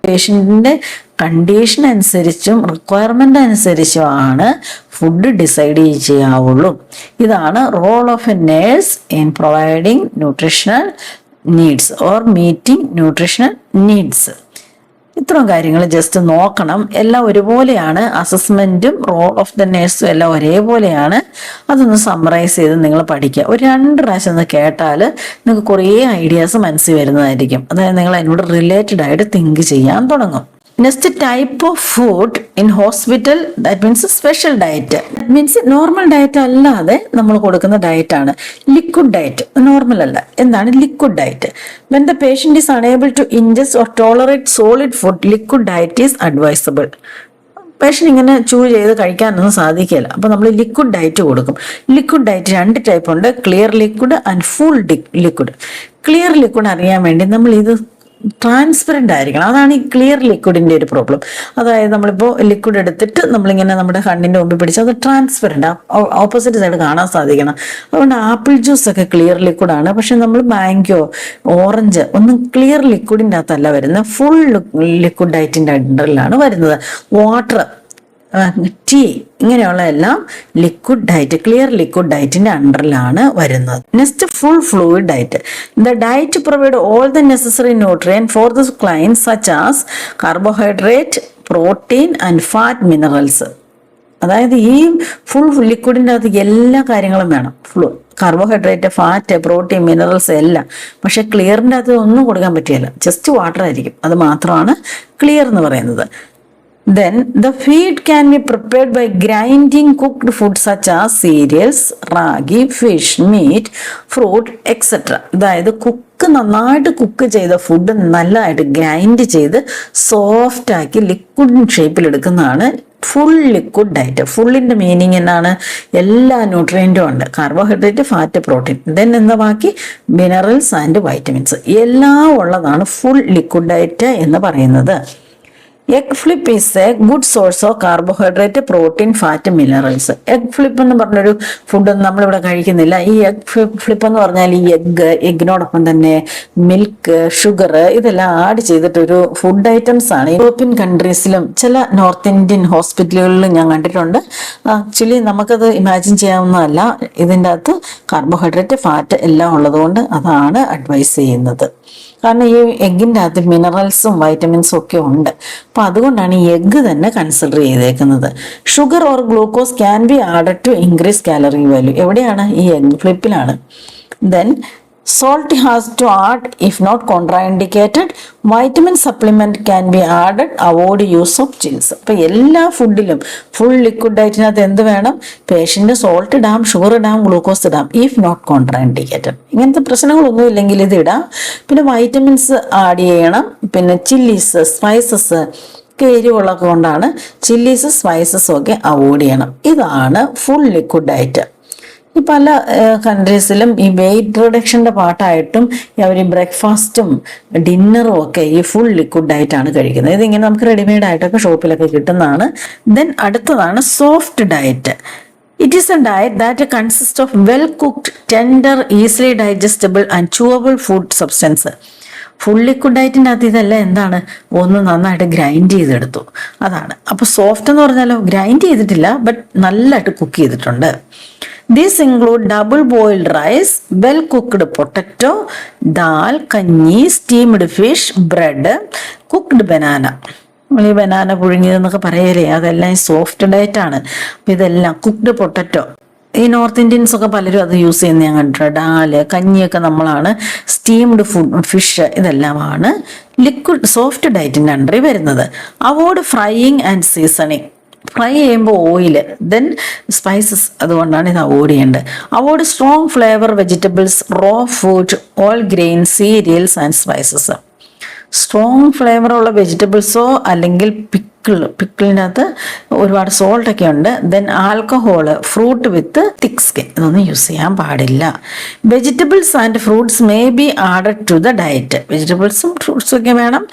പേഷ്യൻറ്റിൻ്റെ കണ്ടീഷൻ അനുസരിച്ചും റിക്വയർമെൻ്റ് അനുസരിച്ചുമാണ് food decide ചെയ്യാവുള്ളൂ. ഇതാണ് role of a nurse in providing nutritional needs or meeting nutritional needs. ഇത്രയും കാര്യങ്ങൾ just നോക്കണം. എല്ലാം ഒരുപോലെയാണ്. അസസ്മെൻറ്റും റോൾ ഓഫ് ദ നേഴ്സും എല്ലാം ഒരേപോലെയാണ്. അതൊന്ന് സമ്മറൈസ് ചെയ്ത് നിങ്ങൾ പഠിക്കുക. ഒരു 2 പ്രാവശ്യം ഒന്ന് കേട്ടാൽ നിങ്ങൾക്ക് കുറേ ഐഡിയാസ് മനസ്സിൽ വരുന്നതായിരിക്കും. അതായത് നിങ്ങൾ അതിനോട് റിലേറ്റഡ് ആയിട്ട് തിങ്ക് ചെയ്യാൻ തുടങ്ങും. Next type of food in hospital, that means special diet. That means normal diet അല്ലാതെ നമ്മൾ കൊടുക്കുന്ന ഡയറ്റാണ് ലിക്വിഡ് ഡയറ്റ്. നോർമൽ അല്ല. എന്താണ് liquid diet? When the patient is unable to ingest or tolerate solid food, liquid diet is advisable. Patient ഇങ്ങനെ chew ചെയ്ത് കഴിക്കാനൊന്നും സാധിക്കില്ല. അപ്പോൾ നമ്മൾ ലിക്വിഡ് ഡയറ്റ് കൊടുക്കും. ലിക്വിഡ് ഡയറ്റ് 2 ടൈപ്പ് ഉണ്ട്, clear liquid and full liquid. Clear liquid അറിയാൻ വേണ്ടി നമ്മൾ ഇത് ട്രാൻസ്പെറൻ്റ് ആയിരിക്കണം. അതാണ് ഈ ക്ലിയർ ലിക്വിഡിൻ്റെ ഒരു പ്രോബ്ലം. അതായത് നമ്മളിപ്പോൾ ലിക്വിഡ് എടുത്തിട്ട് നമ്മളിങ്ങനെ നമ്മുടെ കണ്ണിൻ്റെ മുമ്പിൽ പിടിച്ച് അത് ട്രാൻസ്പെറൻ്റ്, ഓപ്പോസിറ്റ് സൈഡ് കാണാൻ സാധിക്കണം. അതുകൊണ്ട് ആപ്പിൾ ജ്യൂസ് ഒക്കെ ക്ലിയർ ലിക്വിഡാണ്. പക്ഷെ നമ്മൾ മാംഗോ, ഓറഞ്ച് ഒന്നും ക്ലിയർ ലിക്വിഡിൻ്റെ അകത്തല്ല വരുന്നത്, ഫുൾ ലിക്വിഡ് ഡയറ്റിൻ്റെ അണ്ടറിലാണ് വരുന്നത്. വാട്ടർ, ടീ ഇങ്ങനെയുള്ള എല്ലാം ലിക്വിഡ് ഡയറ്റ്, ക്ലിയർ ലിക്വിഡ് ഡയറ്റിന്റെ അണ്ടറിലാണ് വരുന്നത്. Next full fluid diet. The diet provide all the necessary nutrient for the client such as carbohydrate, protein and fat, minerals. അതായത് ഈ full ലിക്വിഡിൻ്റെ അകത്ത് എല്ലാ കാര്യങ്ങളും വേണം. കാർബോഹൈഡ്രേറ്റ്, ഫാറ്റ്, പ്രോട്ടീൻ, മിനറൽസ് എല്ലാം. പക്ഷെ ക്ലിയറിൻ്റെ അകത്ത് ഒന്നും കൊടുക്കാൻ പറ്റില്ല, ജസ്റ്റ് വാട്ടർ ആയിരിക്കും. അത് മാത്രമാണ് ക്ലിയർ എന്ന് പറയുന്നത്. Then the feed can be prepared by grinding cooked food such as cereals, ragi, fish, meat, fruit, etc. അതായത് നന്നായിട്ട് കുക്ക് ചെയ്ത ഫുഡ് നല്ലതായിട്ട് ഗ്രൈൻഡ് ചെയ്ത് സോഫ്റ്റ് ആക്കി ലിക്വിഡ് ഷേപ്പിൽ എടുക്കുന്നതാണ് ഫുൾ ലിക്വിഡ് ഡയറ്റ്. ഫുള്ളിന്റെ മീനിങ് എന്നാണ്? എല്ലാ ന്യൂട്രിയൻറ്റും ഉണ്ട്, കാർബോഹൈഡ്രേറ്റ്, ഫാറ്റ്, പ്രോട്ടീൻ, ദെൻ എന്താ ബാക്കി മിനറൽസ് ആൻഡ് വൈറ്റമിൻസ് എല്ലാം ഉള്ളതാണ് ഫുൾ ലിക്വിഡ് ഡയറ്റ് എന്ന് പറയുന്നത്. Egg flip is A good source of carbohydrate, protein, fat, minerals. Egg flip എന്ന് പറഞ്ഞൊരു ഫുഡൊന്നും നമ്മളിവിടെ കഴിക്കുന്നില്ല. ഈ എഗ് ഫ്ലിപ്പ് എന്ന് പറഞ്ഞാൽ ഈ എഗ്ഗിനോടൊപ്പം തന്നെ മിൽക്ക്, ഷുഗർ ഇതെല്ലാം ആഡ് ചെയ്തിട്ടൊരു ഫുഡ് ഐറ്റംസ് ആണ്. യൂറോപ്യൻ കൺട്രീസിലും ചില നോർത്ത് ഇന്ത്യൻ ഹോസ്പിറ്റലുകളിലും ഞാൻ കണ്ടിട്ടുണ്ട്. ആക്ച്വലി നമുക്കത് ഇമാജിൻ ചെയ്യാവുന്നതല്ല. ഇതിൻ്റെ അകത്ത് കാർബോഹൈഡ്രേറ്റ്, ഫാറ്റ് എല്ലാം ഉള്ളതുകൊണ്ട് അതാണ് അഡ്വൈസ് ചെയ്യുന്നത്. കാരണം ഈ എഗ്ഗിൻ്റെ അകത്ത് മിനറൽസും വൈറ്റമിൻസും ഒക്കെ ഉണ്ട്. അപ്പം അതുകൊണ്ടാണ് ഈ എഗ്ഗ് തന്നെ കൺസിഡർ ചെയ്തേക്കുന്നത്. Sugar or glucose can be added to increase calorie value. എവിടെയാണ്? ഈ എഗ് ഫ്ലിപ്പിലാണ്. Then salt has to add if not contraindicated. Vitamin supplement can be added. Avoid use of chills. അപ്പോൾ എല്ലാ ഫുഡിലും ഫുൾ ലിക്വിഡ് ഡയറ്റിനകത്ത് എന്ത് വേണം? Patient salt ഇടാം, sugar ഇടാം, glucose ഇടാം, ഇഫ് നോട്ട് കോൺട്രാൻഡിക്കേറ്റഡ്. ഇങ്ങനത്തെ പ്രശ്നങ്ങളൊന്നും ഇല്ലെങ്കിൽ ഇത് ഇടാം. പിന്നെ വൈറ്റമിൻസ് ആഡ് ചെയ്യണം. പിന്നെ ചില്ലീസ്, സ്പൈസസ് ഒക്കെ എരിവുള്ളതൊക്കെ കൊണ്ടാണ് ചില്ലീസ്, സ്പൈസസും ഒക്കെ അവോയ്ഡ് ചെയ്യണം. ഇതാണ് ഫുൾ ലിക്വിഡ് ഡയറ്റ്. ഈ പല കൺട്രീസിലും ഈ വെയിറ്റ് റിഡക്ഷൻ്റെ പാർട്ടായിട്ടും അവർ ബ്രേക്ക്ഫാസ്റ്റും ഡിന്നറും ഒക്കെ ഈ ഫുൾ ലിക്വിഡ് ഡയറ്റാണ് കഴിക്കുന്നത്. ഇതിങ്ങനെ നമുക്ക് റെഡിമെയ്ഡ് ആയിട്ടൊക്കെ ഷോപ്പിലൊക്കെ കിട്ടുന്നതാണ്. ദെൻ അടുത്തതാണ് soft diet. It is a diet that consists of well-cooked, tender, easily digestible and chewable food substance. Full liquid ഡയറ്റിൻ്റെ അകത്ത് ഇതല്ല എന്താണ്? ഒന്ന് നന്നായിട്ട് ഗ്രൈൻഡ് ചെയ്തെടുത്തു, അതാണ്. അപ്പോൾ സോഫ്റ്റ് എന്ന് പറഞ്ഞാലോ ഗ്രൈൻഡ് ചെയ്തിട്ടില്ല, ബട്ട് നല്ലതായിട്ട് കുക്ക് ചെയ്തിട്ടുണ്ട്. These include double boiled rice, well cooked potato, dal, കഞ്ഞി, steamed fish, bread, cooked banana. ഈ ബനാന പുഴുങ്ങിയതെന്നൊക്കെ പറയലേ, അതെല്ലാം സോഫ്റ്റ് ഡയറ്റ് ആണ്. അപ്പം ഇതെല്ലാം കുക്ക്ഡ് പൊട്ടറ്റോ, ഈ നോർത്ത് ഇന്ത്യൻസ് ഒക്കെ പലരും അത് യൂസ് ചെയ്യുന്ന ഞാൻ കണ്ടിട്ടുണ്ട്. ഡാല്, കഞ്ഞിയൊക്കെ നമ്മളാണ്. സ്റ്റീംഡ് ഫിഷ് ഇതെല്ലാമാണ് ലിക്വിഡ് സോഫ്റ്റ് ഡയറ്റിൻ്റെ അണ്ടറിൽ വരുന്നത്. Avoid frying and seasoning. Fry ചെയ്യുമ്പോൾ ഓയില്, ദെൻ സ്പൈസസ്, അതുകൊണ്ടാണ് ഇത് അവോയ്ഡ് ചെയ്യേണ്ടത്. Avoid strong flavour vegetables, raw food, whole grain, cereals and spices. Strong ഫ്ലേവറുള്ള വെജിറ്റബിൾസോ അല്ലെങ്കിൽ പിക്കിളിനകത്ത് ഒരുപാട് സോൾട്ടൊക്കെ ഉണ്ട്. Then alcohol, fruit with thick skin, ഇതൊന്നും യൂസ് ചെയ്യാൻ പാടില്ല. Vegetables and fruits may be added to the diet. വെജിറ്റബിൾസും ഫ്രൂട്ട്സും ഒക്കെ വേണം.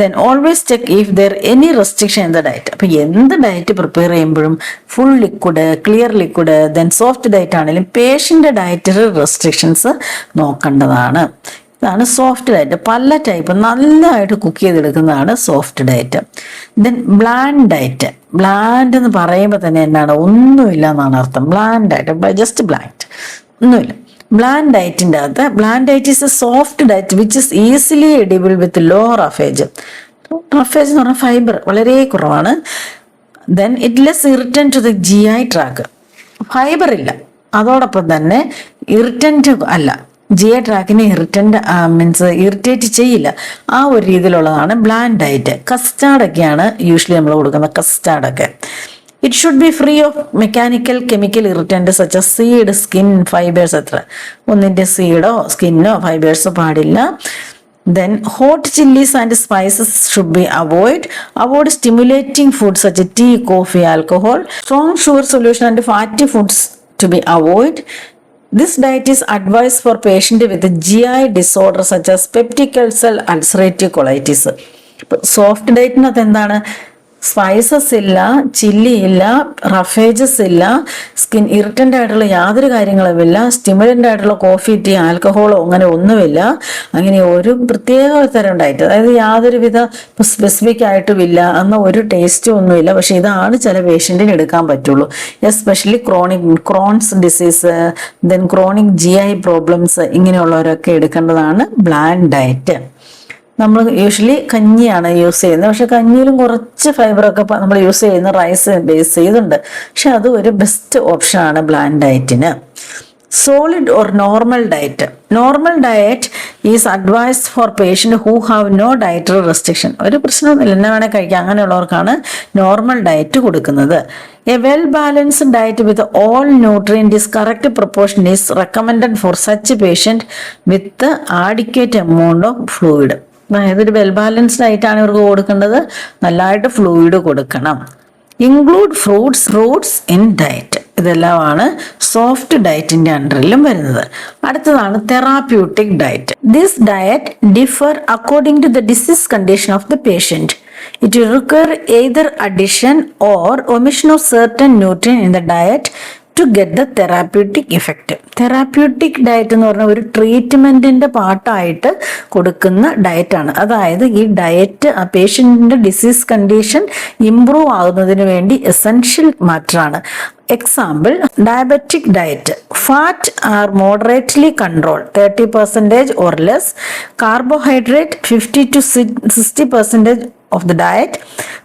Then always check if there any restriction in the diet. അപ്പം എന്ത് ഡയറ്റ് പ്രിപ്പയർ ചെയ്യുമ്പോഴും full liquid, clear liquid, then soft diet ആണെങ്കിലും പേഷ്യൻ്റെ ഡയറ്ററി റെസ്ട്രിക്ഷൻസ് നോക്കേണ്ടതാണ്. ഇതാണ് സോഫ്റ്റ് ഡയറ്റ്. പല ടൈപ്പ് നല്ലതായിട്ട് കുക്ക് ചെയ്തെടുക്കുന്നതാണ് soft diet. Then bland diet. Bland എന്ന് പറയുമ്പോൾ തന്നെ എന്താണ്? ഒന്നുമില്ല എന്നാണ് അർത്ഥം. ബ്ലാൻഡ് ഡയറ്റ്, ജസ്റ്റ് ബ്ലാൻഡ്, ഒന്നുമില്ല. ബ്ലാൻഡ് ഡയറ്റിൻ്റെ അകത്ത് bland diet is a soft diet which is easily edible with low roughage. Roughage എന്ന് പറഞ്ഞാൽ ഫൈബർ വളരെ കുറവാണ്. Then it less irritant to the GI track. Fibre ഇല്ല, അതോടൊപ്പം തന്നെ ഇറിറ്റൻറ്റ് അല്ല, GI ട്രാക്കിനെ ഇറിറ്റേറ്റ് ചെയ്യില്ല. ആ ഒരു രീതിയിലുള്ളതാണ് ബ്ലാൻഡ് ഡയറ്റ്. കസ്റ്റാർഡൊക്കെയാണ് യൂഷ്വലി നമ്മൾ കൊടുക്കുന്നത്, കസ്റ്റാർഡൊക്കെ. It should be free of mechanical, chemical irritant such as seed, skin, fibres. എത്ര ഒന്നിൻ്റെ സീഡോ സ്കിന്നോ ഫൈബേഴ്സോ പാടില്ല. Then hot chilies and spices should be avoided. Avoid stimulating foods such as tea, coffee, alcohol. Strong sugar solution and fatty foods to be avoided. This diet is advised for patients with GI disorders such as peptic ulcer, ulcerative colitis. Soft ഡയറ്റിനകത്ത് എന്താണ്? Spices ഇല്ല, chilli ഇല്ല, റഫേജസ് ഇല്ല, skin irritant ആയിട്ടുള്ള യാതൊരു കാര്യങ്ങളുമില്ല, stimulant ആയിട്ടുള്ള coffee, tea, ആൽക്കഹോളോ അങ്ങനെ ഒന്നുമില്ല. അങ്ങനെ ഒരു പ്രത്യേക തരം ഡയറ്റ്, അതായത് യാതൊരുവിധ സ്പെസിഫിക് ആയിട്ടും ഇല്ല, എന്ന ഒരു ടേസ്റ്റും ഒന്നുമില്ല. പക്ഷെ ഇതാണ് ചില പേഷ്യൻറ്റിന് എടുക്കാൻ പറ്റുള്ളൂ. Especially Crohn's disease, then chronic GI problems, ഇങ്ങനെയുള്ളവരൊക്കെ എടുക്കേണ്ടതാണ് ബ്ലാൻഡ് ഡയറ്റ്. നമ്മൾ യൂഷ്വലി കഞ്ഞിയാണ് യൂസ് ചെയ്യുന്നത്. പക്ഷെ കഞ്ഞിയിലും കുറച്ച് ഫൈബറൊക്കെ നമ്മൾ യൂസ് ചെയ്യുന്ന റൈസ് ബേസ് ചെയ്തുണ്ട്. പക്ഷെ അത് ഒരു ബെസ്റ്റ് ഓപ്ഷനാണ് ബ്ലാൻഡ് ഡയറ്റിന്. Solid or normal diet. Normal diet is advised for patient who have no dietary restriction. ഒരു പ്രശ്നമൊന്നുമില്ല, എന്നെ വേണേൽ കഴിക്കാം, അങ്ങനെയുള്ളവർക്കാണ് നോർമൽ ഡയറ്റ് കൊടുക്കുന്നത്. A well balanced diet with all nutrient is correct proportion is recommended for such patient with adequate amount of fluid. അതായത് ഒരു well balanced ആയിട്ടാണ് ഇവർക്ക് കൊടുക്കേണ്ടത്, നല്ലതായിട്ട് ഫ്ലൂയിഡ് കൊടുക്കണം. Include fruits in diet. ഇതെല്ലാമാണ് സോഫ്റ്റ് ഡയറ്റിന്റെ അണ്ടറിലും വരുന്നത്. അടുത്തതാണ് therapeutic diet. This diet differ according to the disease condition of the patient. It will require either addition or omission of certain nutrient in the diet to get the therapeutic effect. Therapeutic diet എന്ന് പറഞ്ഞാൽ ഒരു ട്രീറ്റ്മെന്റിന്റെ പാർട്ടായിട്ട് കൊടുക്കുന്ന ഡയറ്റാണ്. അതായത് ഈ diet ആ പേഷ്യന്റിന്റെ disease condition improve ആകുന്നതിന് വേണ്ടി എസെൻഷ്യൽ മാറ്ററാണ്. Example, diabetic diet. Fat are moderately control 30% or less. Carbohydrate 50 to 60% of the diet.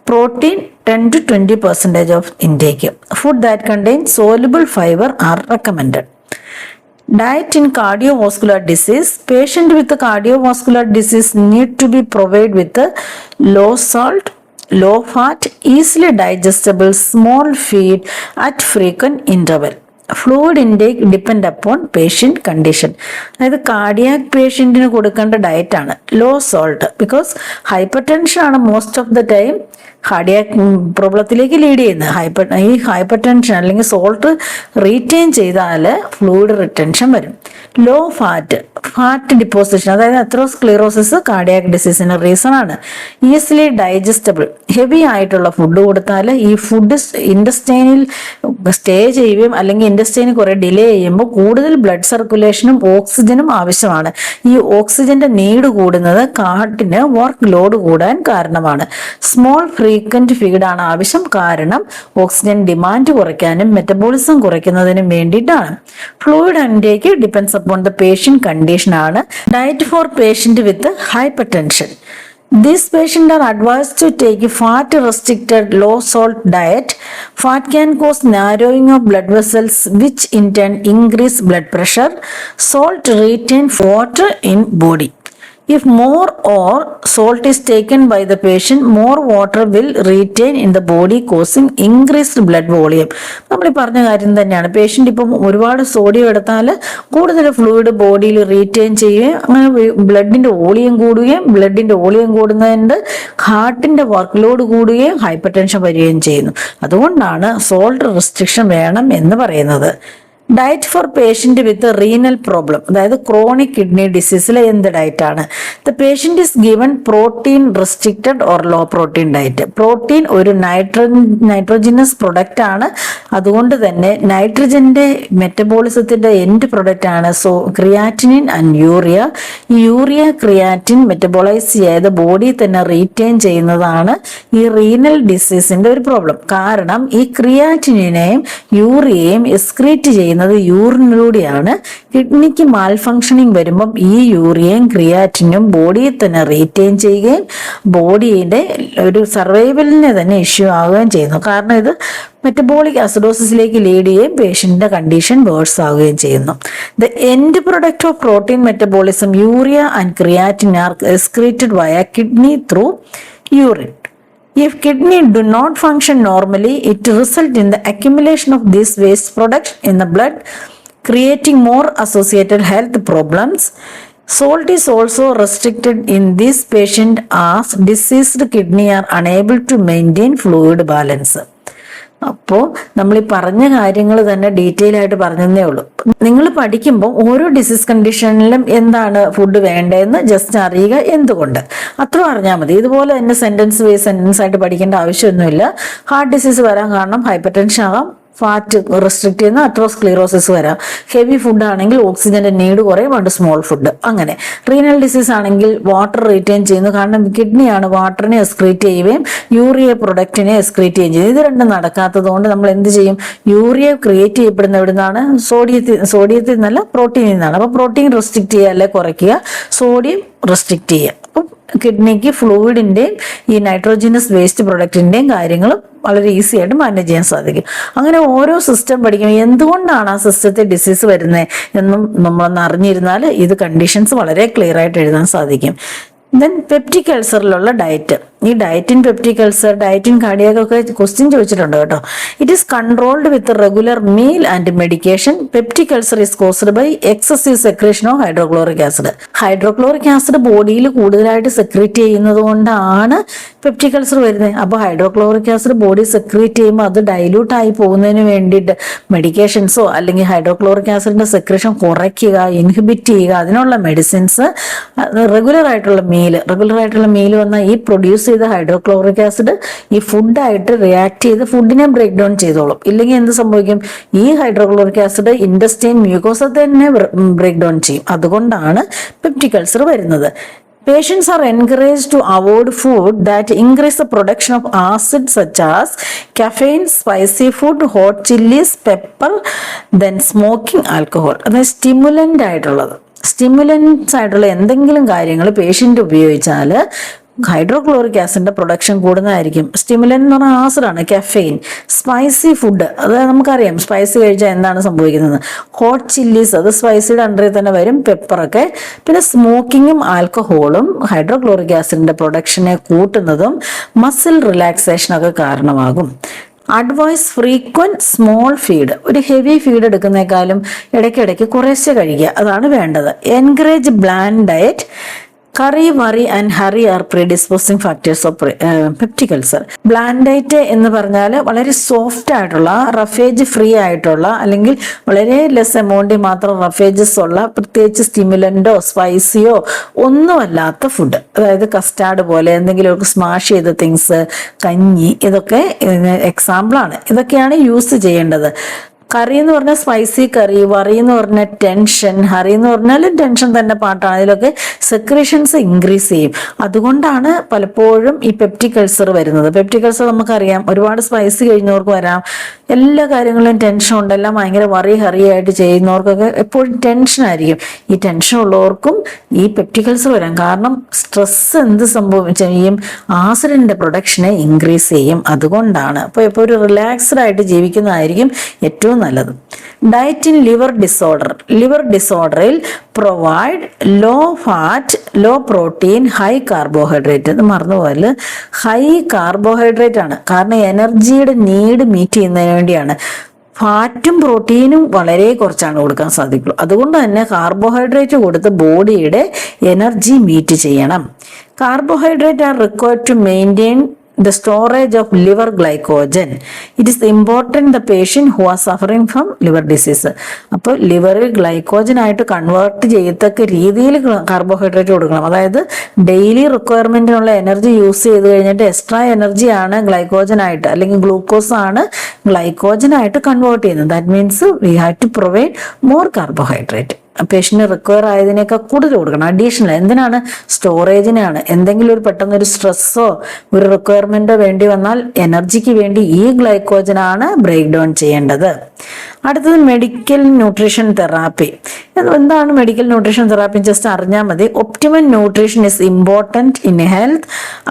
Protein 10 to 20% of intake. Food that contains soluble fiber are recommended. Diet in cardiovascular disease. Patient with cardiovascular disease need to be provided with low salt, low fat, easily digestible small feed at frequent interval. Fluid intake depend upon patient condition. അതായത് cardiac പേഷ്യൻറ്റിന് കൊടുക്കേണ്ട ഡയറ്റാണ് low salt. Because hypertension ആണ് most of the time cardiac പ്രോബ്ലത്തിലേക്ക് lead ചെയ്യുന്നത്. ഈ hypertension അല്ലെങ്കിൽ salt retain ചെയ്താൽ ഫ്ലൂയിഡ് റിറ്റൻഷൻ വരും. ലോ ഫാറ്റ് ഡിപ്പോസിഷൻ, അതായത് അത്രോസ്ക്ലീറോസിസ് കാർഡിയാക് ഡിസീസിന് റീസൺ ആണ്. ഈസിലി ഡൈജസ്റ്റബിൾ, ഹെവി ആയിട്ടുള്ള ഫുഡ് കൊടുത്താൽ ഈ ഫുഡ് ഇൻഡസ്റ്റൈനിൽ സ്റ്റേ ചെയ്യുകയും അല്ലെങ്കിൽ ഇൻഡസ്റ്റൈന് കുറെ ഡിലേ ചെയ്യുമ്പോൾ കൂടുതൽ ബ്ലഡ് സർക്കുലേഷനും ഓക്സിജനും ആവശ്യമാണ്. ഈ ഓക്സിജന്റെ നീഡ് കൂടുന്നത് ഹാർട്ടിന് വർക്ക് ലോഡ് കൂടാൻ കാരണമാണ്. സ്മോൾ ഫ്രീക്വന്റ് ഫീഡാണ് ആവശ്യം, കാരണം ഓക്സിജൻ ഡിമാൻഡ് കുറയ്ക്കാനും മെറ്റബോളിസം കുറയ്ക്കുന്നതിനും വേണ്ടിയിട്ടാണ്. Fluid intake depends upon the patient condition ആണ്. Diet for patient with hypertension. These patients are advised to take a fat restricted low salt diet. Fat can cause narrowing of blood vessels, which in turn increase blood pressure. Salt retains water in body. If more or salt is taken by the patient, more water will retain in the body, causing increased blood volume. നമ്മൾ ഈ പറഞ്ഞ കാര്യം തന്നെയാണ്. Patient ഇപ്പം ഒരുപാട് sodium എടുത്താൽ കൂടുതൽ fluid ബോഡിയിൽ റീറ്റെയിൻ ചെയ്യുകയും അങ്ങനെ ബ്ലഡിന്റെ വോളിയം കൂടുകയും ബ്ലഡിന്റെ വോളിയം കൂടുന്നതിൻ്റെ ഹാർട്ടിന്റെ വർക്ക് ലോഡ് കൂടുകയും ഹൈപ്പർ ടെൻഷൻ വരികയും ചെയ്യുന്നു. അതുകൊണ്ടാണ് സോൾട്ട് റെസ്ട്രിക്ഷൻ വേണം എന്ന് പറയുന്നത്. Diet for patient with renal problem, അതായത് ക്രോണിക് കിഡ്നി ഡിസീസിൽ എന്ത് ഡയറ്റ് ആണ്? The patient is given protein restricted or low protein diet. Protein ഒരു നൈട്രോജിനസ് പ്രൊഡക്റ്റ് ആണ്, അതുകൊണ്ട് തന്നെ നൈട്രജന്റെ മെറ്റബോളിസത്തിന്റെ എൻഡ് പ്രൊഡക്റ്റ് ആണ്. സോ ക്രിയാറ്റിനിൻ ആൻഡ് യൂറിയ, ഈ യൂറിയ ക്രിയാറ്റിൻ മെറ്റബോളൈസ് ചെയ്ത് ബോഡി തന്നെ റീറ്റെയിൻ ചെയ്യുന്നതാണ് ഈ റീനൽ ഡിസീസിന്റെ ഒരു പ്രോബ്ലം. കാരണം ഈ ക്രിയാറ്റിനെയും യൂറിയയും എക്സ്ക്രീറ്റ് ചെയ്യുന്ന യൂറിനിലൂടെയാണ്. കിഡ്നിക്ക് മാൽ ഫങ്ഷനിങ് വരുമ്പം ഈ യൂറിയയും ക്രിയാറ്റിനും ബോഡിയിൽ തന്നെ റീറ്റെയിൻ ചെയ്യുകയും ബോഡിയുടെ ഒരു സർവൈവലിനെ തന്നെ ഇഷ്യൂ ആവുകയും ചെയ്യുന്നു. കാരണം ഇത് മെറ്റബോളിക് അസിഡോസിസിലേക്ക് ലീഡ് ചെയ്യുകയും പേഷ്യന്റിന്റെ കണ്ടീഷൻ വേഴ്സ് ആവുകയും ചെയ്യുന്നു. The end product of protein metabolism urea and creatine are excreted via kidney through urine. If kidney do not function normally, it results in the accumulation of these waste products in the blood, creating more associated health problems. Salt is also restricted in this patient as diseased kidney are unable to maintain fluid balance. അപ്പോൾ നമ്മൾ ഈ പറഞ്ഞ കാര്യങ്ങൾ തന്നെ detail ആയിട്ട് പറഞ്ഞതേ ഉള്ളൂ. നിങ്ങൾ പഠിക്കുമ്പോൾ ഓരോ ഡിസീസ് കണ്ടീഷനിലും എന്താണ് ഫുഡ് വേണ്ടതെന്ന് ജസ്റ്റ് അറിയുക, എന്തുകൊണ്ട് അത്ര അറിഞ്ഞാൽ മതി. ഇതുപോലെ തന്നെ സെന്റൻസ് വൈസ് സെന്റൻസ് ആയിട്ട് പഠിക്കേണ്ട ആവശ്യമൊന്നുമില്ല. ഹാർട്ട് ഡിസീസ് വരാൻ കാരണം ഹൈപ്പർ ടെൻഷൻ ആകാം, ഫാറ്റ് റെസ്ട്രിക്ട് ചെയ്യുന്ന അട്രോസ്ക്ലീറോസിസ് വരാം, ഹെവി ഫുഡ് ആണെങ്കിൽ ഓക്സിജന്റെ നീഡ് കുറയും, അതുകൊണ്ട് സ്മോൾ ഫുഡ്. അങ്ങനെ റീനൽ ഡിസീസ് ആണെങ്കിൽ വാട്ടർ റീറ്റെയിൻ ചെയ്യുന്നു, കാരണം കിഡ്നിയാണ് വാട്ടറിനെ എക്സ്ക്രീറ്റ് ചെയ്യുകയും യൂറിയ പ്രൊഡക്റ്റിനെ എക്സ്ക്രീറ്റ് ചെയ്യുകയും ചെയ്യും. ഇത് രണ്ടും നടക്കാത്തത് കൊണ്ട് നമ്മൾ എന്ത് ചെയ്യും? യൂറിയ ക്രിയേറ്റ് ചെയ്യപ്പെടുന്ന എവിടെ നിന്നാണ്? സോഡിയത്തിൽ നിന്നല്ല, പ്രോട്ടീനിൽ നിന്നാണ്. അപ്പൊ പ്രോട്ടീൻ റെസ്ട്രിക്ട് ചെയ്യുക അല്ലെ കുറയ്ക്കുക, സോഡിയം റെസ്ട്രിക്ട് ചെയ്യുക. അപ്പം കിഡ്നിക്ക് ഫ്ലൂയിഡിന്റെയും ഈ നൈട്രോജനസ് വേസ്റ്റ് പ്രൊഡക്റ്റിന്റെയും കാര്യങ്ങൾ വളരെ ഈസി ആയിട്ട് മാനേജ് ചെയ്യാൻ സാധിക്കും. അങ്ങനെ ഓരോ സിസ്റ്റം പഠിക്കുമ്പോൾ എന്തുകൊണ്ടാണ് ആ സിസ്റ്റത്തിൽ ഡിസീസ് വരുന്നത് എന്നും നമ്മളൊന്ന് അറിഞ്ഞിരുന്നാൽ ഇത് കണ്ടീഷൻസ് വളരെ ക്ലിയർ ആയിട്ട് എഴുതാൻ സാധിക്കും. ദെൻ പെപ്റ്റിക് അൾസറിലുള്ള ഡയറ്റ്. ഈ diet in peptic ulcer, diet in cardiac ഒക്കെ ക്വസ്റ്റ്യൻ ചോദിച്ചിട്ടുണ്ട് കേട്ടോ. It is controlled with regular meal and medication. Peptic ulcer is caused by excessive secretion of hydrochloric acid. Hydrochloric acid ബോഡിയിൽ കൂടുതലായിട്ട് secrete ചെയ്യുന്നത് കൊണ്ടാണ് peptic ulcer വരുന്നത്. അപ്പോൾ hydrochloric acid body secrete ചെയ്യുമ്പോൾ അത് ഡൈല്യൂട്ട് ആയി പോകുന്നതിന് വേണ്ടിയിട്ട് മെഡിക്കേഷൻസോ അല്ലെങ്കിൽ ഹൈഡ്രോക്ലോറിക് ആസിഡിന്റെ സെക്രീഷൻ കുറയ്ക്കുക, ഇൻഹിബിറ്റ് ചെയ്യുക, അതിനുള്ള മെഡിസിൻസ്, റെഗുലർ ആയിട്ടുള്ള മീൽ വന്നാൽ ഈ പ്രൊഡ്യൂസ് ചെയ്ത ഹൈഡ്രോക്ലോറിക് ആസിഡ് ഈ ഫുഡായിട്ട് റിയാക്ട് ചെയ്ത് ഫുഡിനെ ബ്രേക്ക് ഡൗൺ ചെയ്തോളും. ഇല്ലെങ്കിൽ എന്ത് സംഭവിക്കും? ഈ ഹൈഡ്രോക്ലോറിക് ആസിഡ് ഇൻഡസ്റ്റൈൻ മ്യൂക്കോസ തന്നെ ബ്രേക്ക് ഡൗൺ ചെയ്യും. അതുകൊണ്ടാണ് പെപ്റ്റിക് അൾസർ വരുന്നത്. Patients are encouraged to avoid food that increase the production of acid such as caffeine, spicy food, hot chilies, pepper, then smoking, alcohol. അതായത് stimulant ആയിട്ടുള്ള എന്തെങ്കിലും കാര്യങ്ങൾ patient ഉപയോഗിച്ചാൽ hydrochloric ആസിഡിന്റെ production കൂടുന്നതായിരിക്കും. Stimulant എന്ന് പറഞ്ഞാൽ ആസിഡാണ്, കഫെയിൻ. സ്പൈസി ഫുഡ്, അത് നമുക്കറിയാം spicy കഴിച്ചാൽ എന്താണ് സംഭവിക്കുന്നത്. ഹോട്ട് ചില്ലീസ്, അത് സ്പൈസിയുടെ അണ്ടറിൽ തന്നെ വരും, പെപ്പറൊക്കെ. പിന്നെ സ്മോക്കിങ്ങും ആൽക്കഹോളും ഹൈഡ്രോക്ലോറിക് ആസിഡിന്റെ പ്രൊഡക്ഷനെ കൂട്ടുന്നതും മസിൽ റിലാക്സേഷനൊക്കെ കാരണമാകും. Advise frequent small feed. ഒരു ഹെവി ഫീഡ് എടുക്കുന്നേക്കാളും ഇടയ്ക്കിടയ്ക്ക് കുറേശ്ശെ കഴിക്കുക, അതാണ് വേണ്ടത്. Encourage bland diet. Curry, worry and hurry are predisposing factors of peptic ulcer. Bland diet എന്ന് പറഞ്ഞാൽ വളരെ സോഫ്റ്റ് ആയിട്ടുള്ള, റഫേജ് ഫ്രീ ആയിട്ടുള്ള, അല്ലെങ്കിൽ വളരെ ലെസ് എമൗണ്ടിൽ മാത്രം റഫേജസ് ഉള്ള, പ്രത്യേകിച്ച് സ്റ്റിമുലന്റോ സ്പൈസിയോ ഒന്നുമല്ലാത്ത ഫുഡ്. അതായത് കസ്റ്റാർഡ് പോലെ എന്തെങ്കിലും സ്മാഷ് ചെയ്ത തിങ്സ്, കഞ്ഞി, ഇതൊക്കെ എക്സാമ്പിളാണ്. ഇതൊക്കെയാണ് യൂസ് ചെയ്യേണ്ടത്. കറി എന്ന് പറഞ്ഞാൽ സ്പൈസി കറി, വറി എന്ന് പറഞ്ഞാൽ ടെൻഷൻ, ഹറി എന്ന് പറഞ്ഞാൽ ടെൻഷൻ തന്നെ പാട്ടാണ്. അതിലൊക്കെ സെക്രീഷൻസ് ഇൻക്രീസ് ചെയ്യും. അതുകൊണ്ടാണ് പലപ്പോഴും ഈ പെപ്റ്റിക് അൾസർ വരുന്നത്. പെപ്റ്റിക് അൾസർ നമുക്കറിയാം, ഒരുപാട് സ്പൈസി കഴിഞ്ഞവർക്ക് വരാം. എല്ലാ കാര്യങ്ങളിലും ടെൻഷൻ ഉണ്ട്, എല്ലാം ഭയങ്കര വറി ഹറി ആയിട്ട് ചെയ്യുന്നവർക്കൊക്കെ എപ്പോഴും ടെൻഷൻ ആയിരിക്കും. ഈ ടെൻഷൻ ഉള്ളവർക്കും ഈ പെപ്റ്റിക് അൾസർ വരാം. കാരണം സ്ട്രെസ് എന്ത് സംഭവിച്ചും ആസിഡിന്റെ പ്രൊഡക്ഷനെ ഇൻക്രീസ് ചെയ്യും. അതുകൊണ്ടാണ്. അപ്പോൾ ഇപ്പോൾ ഒരു റിലാക്സ്ഡ് ആയിട്ട് ജീവിക്കുന്നതായിരിക്കും ഏറ്റവും നല്ലത്. ഡയറ്റ് ഇൻ ലിവർ ഡിസോർഡറിൽ provide low fat, low protein, high carbohydrate. ഇത് മറന്നുപോലെ ഹൈ കാർബോഹൈഡ്രേറ്റ് ആണ്, കാരണം എനർജിയുടെ നീഡ് മീറ്റ് ചെയ്യുന്നതിന് വേണ്ടിയാണ്. ഫാറ്റും പ്രോട്ടീനും വളരെ കുറച്ചാണ് കൊടുക്കാൻ സാധിക്കുള്ളൂ. അതുകൊണ്ട് തന്നെ കാർബോഹൈഡ്രേറ്റ് കൊടുത്ത് ബോഡിയുടെ എനർജി മീറ്റ് ചെയ്യണം. Carbohydrate are required to maintain the storage of liver glycogen. It is important the patient who are suffering from liver disease. അപ്പോൾ ലിവറിൽ ഗ്ലൈക്കോജൻ ആയിട്ട് കൺവേർട്ട് ചെയ്യത്തക്ക രീതിയിൽ കാർബോഹൈഡ്രേറ്റ് കൊടുക്കണം. അതായത് ഡെയിലി റിക്വയർമെന്റിനുള്ള എനർജി യൂസ് ചെയ്ത് കഴിഞ്ഞിട്ട് എക്സ്ട്രാ എനർജിയാണ് ഗ്ലൈക്കോജൻ ആയിട്ട് അല്ലെങ്കിൽ ഗ്ലൂക്കോസ് ആണ് ഗ്ലൈക്കോജൻ ആയിട്ട് കൺവേർട്ട് ചെയ്യുന്നത്. That means we have to provide more carbohydrate. Patient require ആയതിനേക്കാൾ കൂടുതൽ കൊടുക്കണം. അഡീഷണൽ എന്തിനാണ്? സ്റ്റോറേജിനാണ്. എന്തെങ്കിലും ഒരു പെട്ടെന്നൊരു സ്ട്രെസ്സോ ഒരു റിക്വയർമെന്റോ വേണ്ടി വന്നാൽ എനർജിക്ക് വേണ്ടി ഈ ഗ്ലൈക്കോജനാണ് ബ്രേക്ക് ഡൗൺ ചെയ്യേണ്ടത്. അടുത്തത് മെഡിക്കൽ ന്യൂട്രീഷൻ തെറാപ്പി. എന്താണ് മെഡിക്കൽ ന്യൂട്രീഷൻ തെറാപ്പി? ജസ്റ്റ് അറിഞ്ഞാൽ മതി. Optimal nutrition is important in health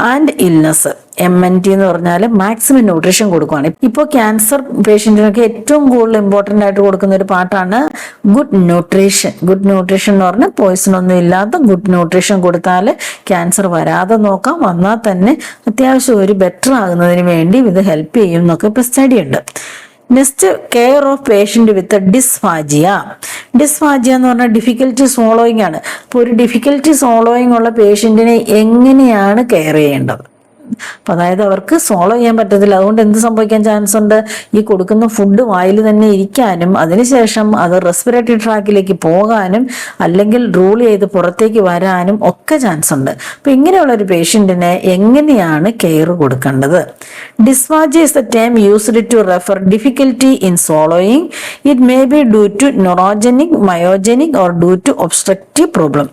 and illness. MNT എന്ന് പറഞ്ഞാൽ മാക്സിമം ന്യൂട്രീഷൻ കൊടുക്കുകയാണ്. ഇപ്പോൾ ക്യാൻസർ പേഷ്യന്റിനൊക്കെ ഏറ്റവും കൂടുതൽ ഇമ്പോർട്ടൻ്റ് ആയിട്ട് കൊടുക്കുന്ന ഒരു പാർട്ടാണ് ഗുഡ് ന്യൂട്രീഷൻ. ഗുഡ് ന്യൂട്രീഷൻ എന്ന് പറഞ്ഞാൽ പോയിസൺ ഒന്നും ഇല്ലാത്ത ഗുഡ് ന്യൂട്രീഷൻ കൊടുത്താൽ ക്യാൻസർ വരാതെ നോക്കാം. വന്നാൽ തന്നെ അത്യാവശ്യം ഒരു ബെറ്റർ ആകുന്നതിന് വേണ്ടി ഇത് ഹെൽപ്പ് ചെയ്യും എന്നൊക്കെ ഇപ്പോൾ സ്റ്റഡി ഉണ്ട്. Next, care of patient with dysphagia. Dysphagia എന്ന് പറഞ്ഞാൽ ഡിഫിക്കൽറ്റി സ്വോളോയിങ് ആണ്. അപ്പോൾ ഒരു ഡിഫിക്കൽറ്റി സ്വോളോയിങ് ഉള്ള പേഷ്യൻറ്റിനെ എങ്ങനെയാണ് കെയർ ചെയ്യേണ്ടത്? അപ്പം അതായത് അവർക്ക് സോളോ ചെയ്യാൻ പറ്റത്തില്ല. അതുകൊണ്ട് എന്ത് സംഭവിക്കാൻ ചാൻസ് ഉണ്ട്? ഈ കൊടുക്കുന്ന ഫുഡ് വായിൽ തന്നെ ഇരിക്കാനും അതിനുശേഷം അത് റെസ്പിറേറ്ററി ട്രാക്കിലേക്ക് പോകാനും അല്ലെങ്കിൽ റൂൾ ചെയ്ത് പുറത്തേക്ക് വരാനും ഒക്കെ ചാൻസ് ഉണ്ട്. അപ്പം ഇങ്ങനെയുള്ള ഒരു പേഷ്യൻറ്റിന് എങ്ങനെയാണ് കെയർ കൊടുക്കേണ്ടത്? Dysphagia is the term used to refer difficulty in swallowing. It may be due to neurogenic, myogenic or due to obstructive problem.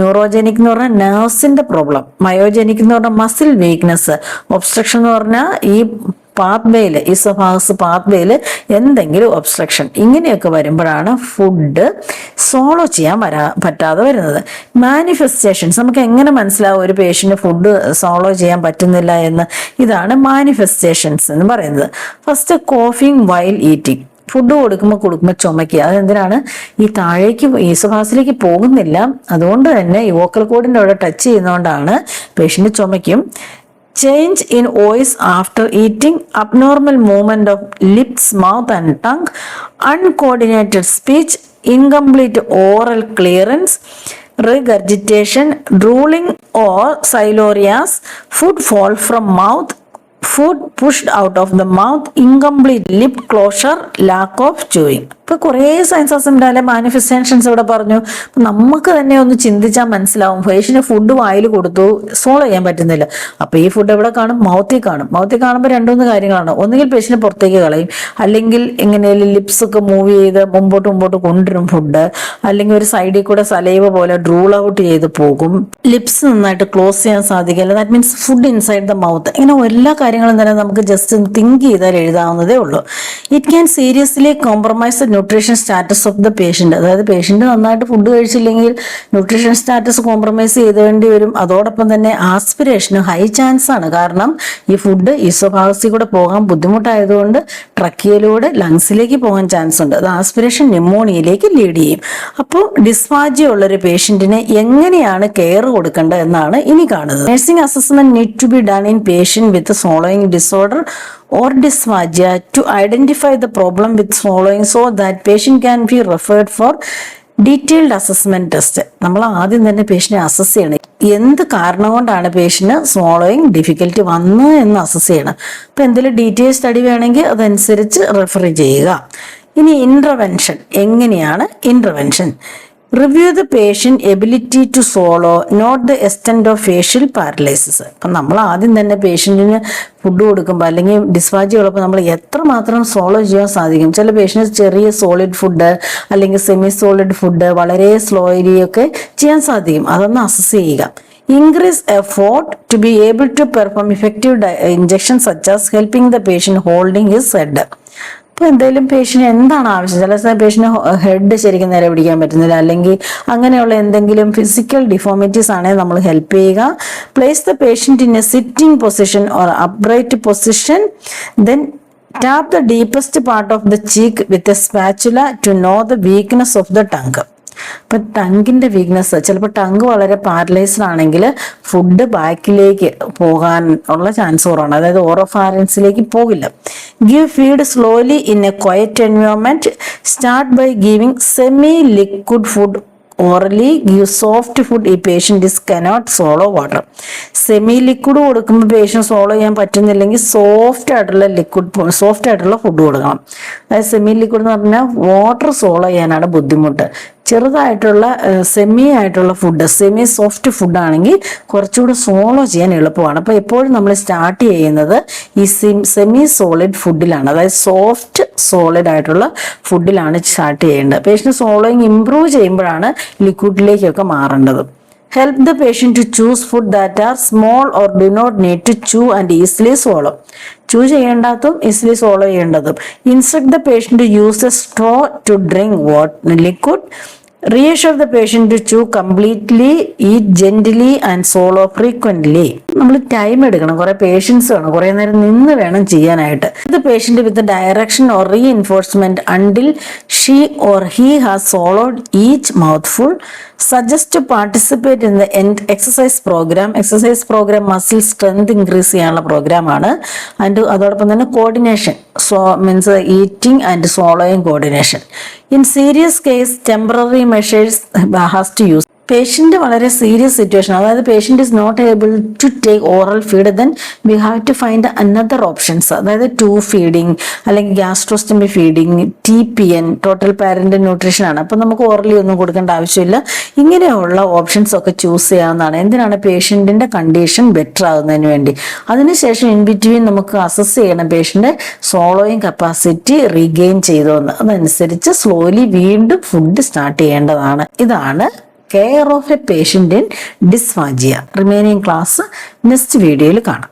Neurogenic എന്ന് പറഞ്ഞാൽ നേഴ്സിന്റെ പ്രോബ്ലം, മയോജനിക് എന്ന് പറഞ്ഞാൽ മസിൽ വീക്ക്നെസ്, ഒബ്സ്ട്രക്ഷൻ എന്ന് പറഞ്ഞാൽ ഈ പാത്വേയില്, ഈസോഫാഗസ് പാത്വേയില് എന്തെങ്കിലും ഒബ്സ്ട്രക്ഷൻ, ഇങ്ങനെയൊക്കെ വരുമ്പോഴാണ് ഫുഡ് സോളോ ചെയ്യാൻ പറ്റാതെ വരുന്നത്. മാനിഫെസ്റ്റേഷൻസ് നമുക്ക് എങ്ങനെ മനസ്സിലാവും ഒരു പേഷ്യന്റ് ഫുഡ് സോളോ ചെയ്യാൻ പറ്റുന്നില്ല എന്ന്? ഇതാണ് മാനിഫെസ്റ്റേഷൻസ് എന്ന് പറയുന്നത്. First, coughing while eating. Food കൊടുക്കുമ്പോൾ ചുമയ്ക്കുക. അതെന്തിനാണ്? ഈ താഴേക്ക് ഈസോഫാഗസിലേക്ക് പോകുന്നില്ല, അതുകൊണ്ട് തന്നെ ഈ വോക്കൽ കോഡിന്റെ അവിടെ ടച്ച് ചെയ്യുന്നതുകൊണ്ടാണ് പേഷ്യന്റ് ചുമയ്ക്കും. Change in voice after eating, abnormal movement of lips, mouth and tongue, uncoordinated speech, incomplete oral clearance, regurgitation, drooling or silurias, food fall from mouth, food pushed out of the mouth, incomplete lip closure, lack of chewing. ഇപ്പൊ കുറേ science അസംബ്ലിയിലെ manifestations ഇവിടെ പറഞ്ഞു. നമുക്ക് തന്നെ ഒന്ന് ചിന്തിച്ചാൽ മനസ്സിലാവും, patient food വായിൽ കൊടുത്തു, സോൾവ് ചെയ്യാൻ പറ്റുന്നില്ല. അപ്പൊ ഈ ഫുഡ് എവിടെ കാണും? മൗത്തിൽ കാണും. മൗത്തിൽ കാണുമ്പോൾ രണ്ടുമൂന്ന് കാര്യങ്ങളാണ്. ഒന്നുകിൽ പേഷ്യന്റ് പുറത്തേക്ക് കളയും, അല്ലെങ്കിൽ എങ്ങനെയാലും ലിപ്സ് ഒക്കെ മൂവ് ചെയ്ത് മുമ്പോട്ട് കൊണ്ടുവരും ഫുഡ്, അല്ലെങ്കിൽ ഒരു സൈഡിൽ കൂടെ സലൈവ പോലെ ഡ്രൂൾ ഔട്ട് ചെയ്ത് പോകും. ലിപ്സ് നന്നായിട്ട് ക്ലോസ് ചെയ്യാൻ സാധിക്കില്ല. That means food inside the mouth. ഇങ്ങനെ എല്ലാ കാര്യങ്ങളും തന്നെ നമുക്ക് ജസ്റ്റ് തിങ്ക് ചെയ്താൽ എഴുതാവുന്നതേ ഉള്ളൂ. It can seriously compromise nutrition status of the patient. അതായത് പേഷ്യന്റ് നന്നായിട്ട് ഫുഡ് കഴിച്ചില്ലെങ്കിൽ ന്യൂട്രീഷൻ സ്റ്റാറ്റസ് കോംപ്രമൈസ് ചെയ്തേണ്ടി വരും. അതോടൊപ്പം തന്നെ ആസ്പിറേഷന് ഹൈ ചാൻസ് ആണ്. കാരണം ഈ ഫുഡ് ഈസോഫാഗസിൽ കൂടെ പോകാൻ ബുദ്ധിമുട്ടായതുകൊണ്ട് ട്രക്കിയയിലൂടെ ലങ്സിലേക്ക് പോകാൻ ചാൻസ് ഉണ്ട്. അത് ആസ്പിറേഷൻ ന്യൂമോണിയയിലേക്ക് ലീഡ് ചെയ്യും. അപ്പോൾ ഡിസ്ഫാജിയ ഉള്ളൊരു പേഷ്യന്റിന് എങ്ങനെയാണ് കെയർ കൊടുക്കേണ്ടത് എന്നാണ് ഇനി കാണുന്നത്. Nursing assessment need to be done in patient with swallowing disorder or dysphagia to identify the problem with swallowing so that patient can be referred for detailed assessment test. നമ്മൾ ആദ്യം തന്നെ പേഷ്യനെ അസസ് ചെയ്യണം. എന്ത് കാരണം കൊണ്ടാണ് പേഷ്യന് swallowing ഡിഫിക്കൽറ്റി വന്നത് എന്ന് assess ചെയ്യണം. അപ്പൊ എന്തെങ്കിലും ഡീറ്റെയിൽ സ്റ്റഡി വേണമെങ്കിൽ അതനുസരിച്ച് റെഫർ ചെയ്യുക. ഇനി ഇന്റർവെൻഷൻ. എങ്ങനെയാണ് intervention? Review the patient ability to swallow, note the extent of facial paralysis. അപ്പം നമ്മൾ ആദ്യം തന്നെ പേഷ്യന്റിന് ഫുഡ് കൊടുക്കുമ്പോൾ അല്ലെങ്കിൽ ഡിസ്ഫാജിയ ഉള്ളപ്പോൾ നമ്മൾ എത്രമാത്രം സോളോ ചെയ്യാൻ സാധിക്കും? ചില പേഷ്യൻസ് ചെറിയ സോളിഡ് ഫുഡ് അല്ലെങ്കിൽ സെമി സോളിഡ് ഫുഡ് വളരെ സ്ലോലി ഒക്കെ ചെയ്യാൻ സാധിക്കും. അതൊന്ന് അസസ് ചെയ്യുക. Increase effort to be able to perform effective injections such as helping the patient holding his head. അപ്പോൾ എന്തെങ്കിലും പേഷ്യന്റ് എന്താണ് ആവശ്യം? ചില പേഷ്യന്റ് ഹെഡ് ശരിക്കും നേരെ പിടിക്കാൻ പറ്റുന്നില്ല, അല്ലെങ്കിൽ അങ്ങനെയുള്ള എന്തെങ്കിലും ഫിസിക്കൽ ഡിഫോമിറ്റീസ് ആണെങ്കിൽ നമ്മൾ ഹെൽപ്പ് ചെയ്യുക. Place the patient in a sitting position or upright position, then tap the deepest part of the cheek with a spatula to know the weakness of the tongue. ഇപ്പൊ ടങ്കിന്റെ weakness, ചിലപ്പോൾ tongue വളരെ paralysed ആണെങ്കിൽ food ബാക്കിലേക്ക് പോകാൻ ഉള്ള chance കുറവാണ്. അതായത് ഓറോഫാരൻസിലേക്ക് പോകില്ല. Give feed slowly in a quiet environment. Start by giving semi liquid food orally. Give soft food ഈ patient cannot solo water. Semi liquid കൊടുക്കുമ്പോൾ പേഷ്യന്റ് സോളോ ചെയ്യാൻ പറ്റുന്നില്ലെങ്കിൽ സോഫ്റ്റ് ആയിട്ടുള്ള ഫുഡ് കൊടുക്കണം. അതായത് സെമി ലിക്വിഡ് എന്ന് പറഞ്ഞാൽ വാട്ടർ സോളോ ചെയ്യാനാണ് ബുദ്ധിമുട്ട്. ചെറുതായിട്ടുള്ള സെമി ആയിട്ടുള്ള ഫുഡ്, സെമി സോഫ്റ്റ് ഫുഡ് ആണെങ്കിൽ കുറച്ചുകൂടെ സോളോ ചെയ്യാൻ എളുപ്പമാണ്. അപ്പോൾ എപ്പോഴും നമ്മൾ സ്റ്റാർട്ട് ചെയ്യുന്നത് ഈ സെമി സോളിഡ് ഫുഡിലാണ്, അതായത് സോഫ്റ്റ് സോളിഡ് ആയിട്ടുള്ള ഫുഡിലാണ് സ്റ്റാർട്ട് ചെയ്യേണ്ടത്. പേഷ്യന്റ് സോളോയിങ് ഇംപ്രൂവ് ചെയ്യുമ്പോഴാണ് ലിക്വിഡിലേക്കൊക്കെ മാറേണ്ടത്. Help the patient to choose food that are small or do not need to chew and easily swallow. Chew ചെയ്യേണ്ടതും easily swallow ചെയ്യേണ്ടതും. Instruct the patient to use a straw to drink liquid. Reassure the patient to chew completely, eat gently and swallow frequently. നമ്മൾ time എടുക്കണം, കുറെ patients വേണം, കുറെ നേരം നിന്ന് വേണം ചെയ്യാനായിട്ട്. ഇത് patient with direction or reinforcement until she or he has swallowed each mouthful. Suggest to participate in the exercise program. Exercise programme muscle strength increase ചെയ്യാനുള്ള പ്രോഗ്രാമാണ്. ആൻഡ് അതോടൊപ്പം തന്നെ coordination, means eating and swallowing coordination. In serious case temporary measures has to use. Patient വളരെ serious situation, അതായത് patient is not able to take oral feed, then we have to find another options. അതായത് tube feeding അല്ലെങ്കിൽ gastrostomy feeding, TPN total parenteral nutrition ആണ്. അപ്പൊ നമുക്ക് orally ഒന്നും കൊടുക്കേണ്ട ആവശ്യമില്ല. ഇങ്ങനെയുള്ള ഓപ്ഷൻസ് ഒക്കെ ചൂസ് ചെയ്യാവുന്നതാണ്. എന്തിനാണ്? പേഷ്യന്റിന്റെ കണ്ടീഷൻ ബെറ്റർ ആകുന്നതിന് വേണ്ടി. അതിനുശേഷം ഇൻ ബിറ്റ്വീൻ നമുക്ക് അസസ് ചെയ്യണം പേഷ്യന്റ് swallowing കപ്പാസിറ്റി റീഗെയിൻ ചെയ്തോന്ന്. അതനുസരിച്ച് സ്ലോലി വീണ്ടും ഫുഡ് സ്റ്റാർട്ട് ചെയ്യേണ്ടതാണ്. ഇതാണ് care of a patient in dysphagia. Remaining class next വീഡിയോയിൽ കാണാം.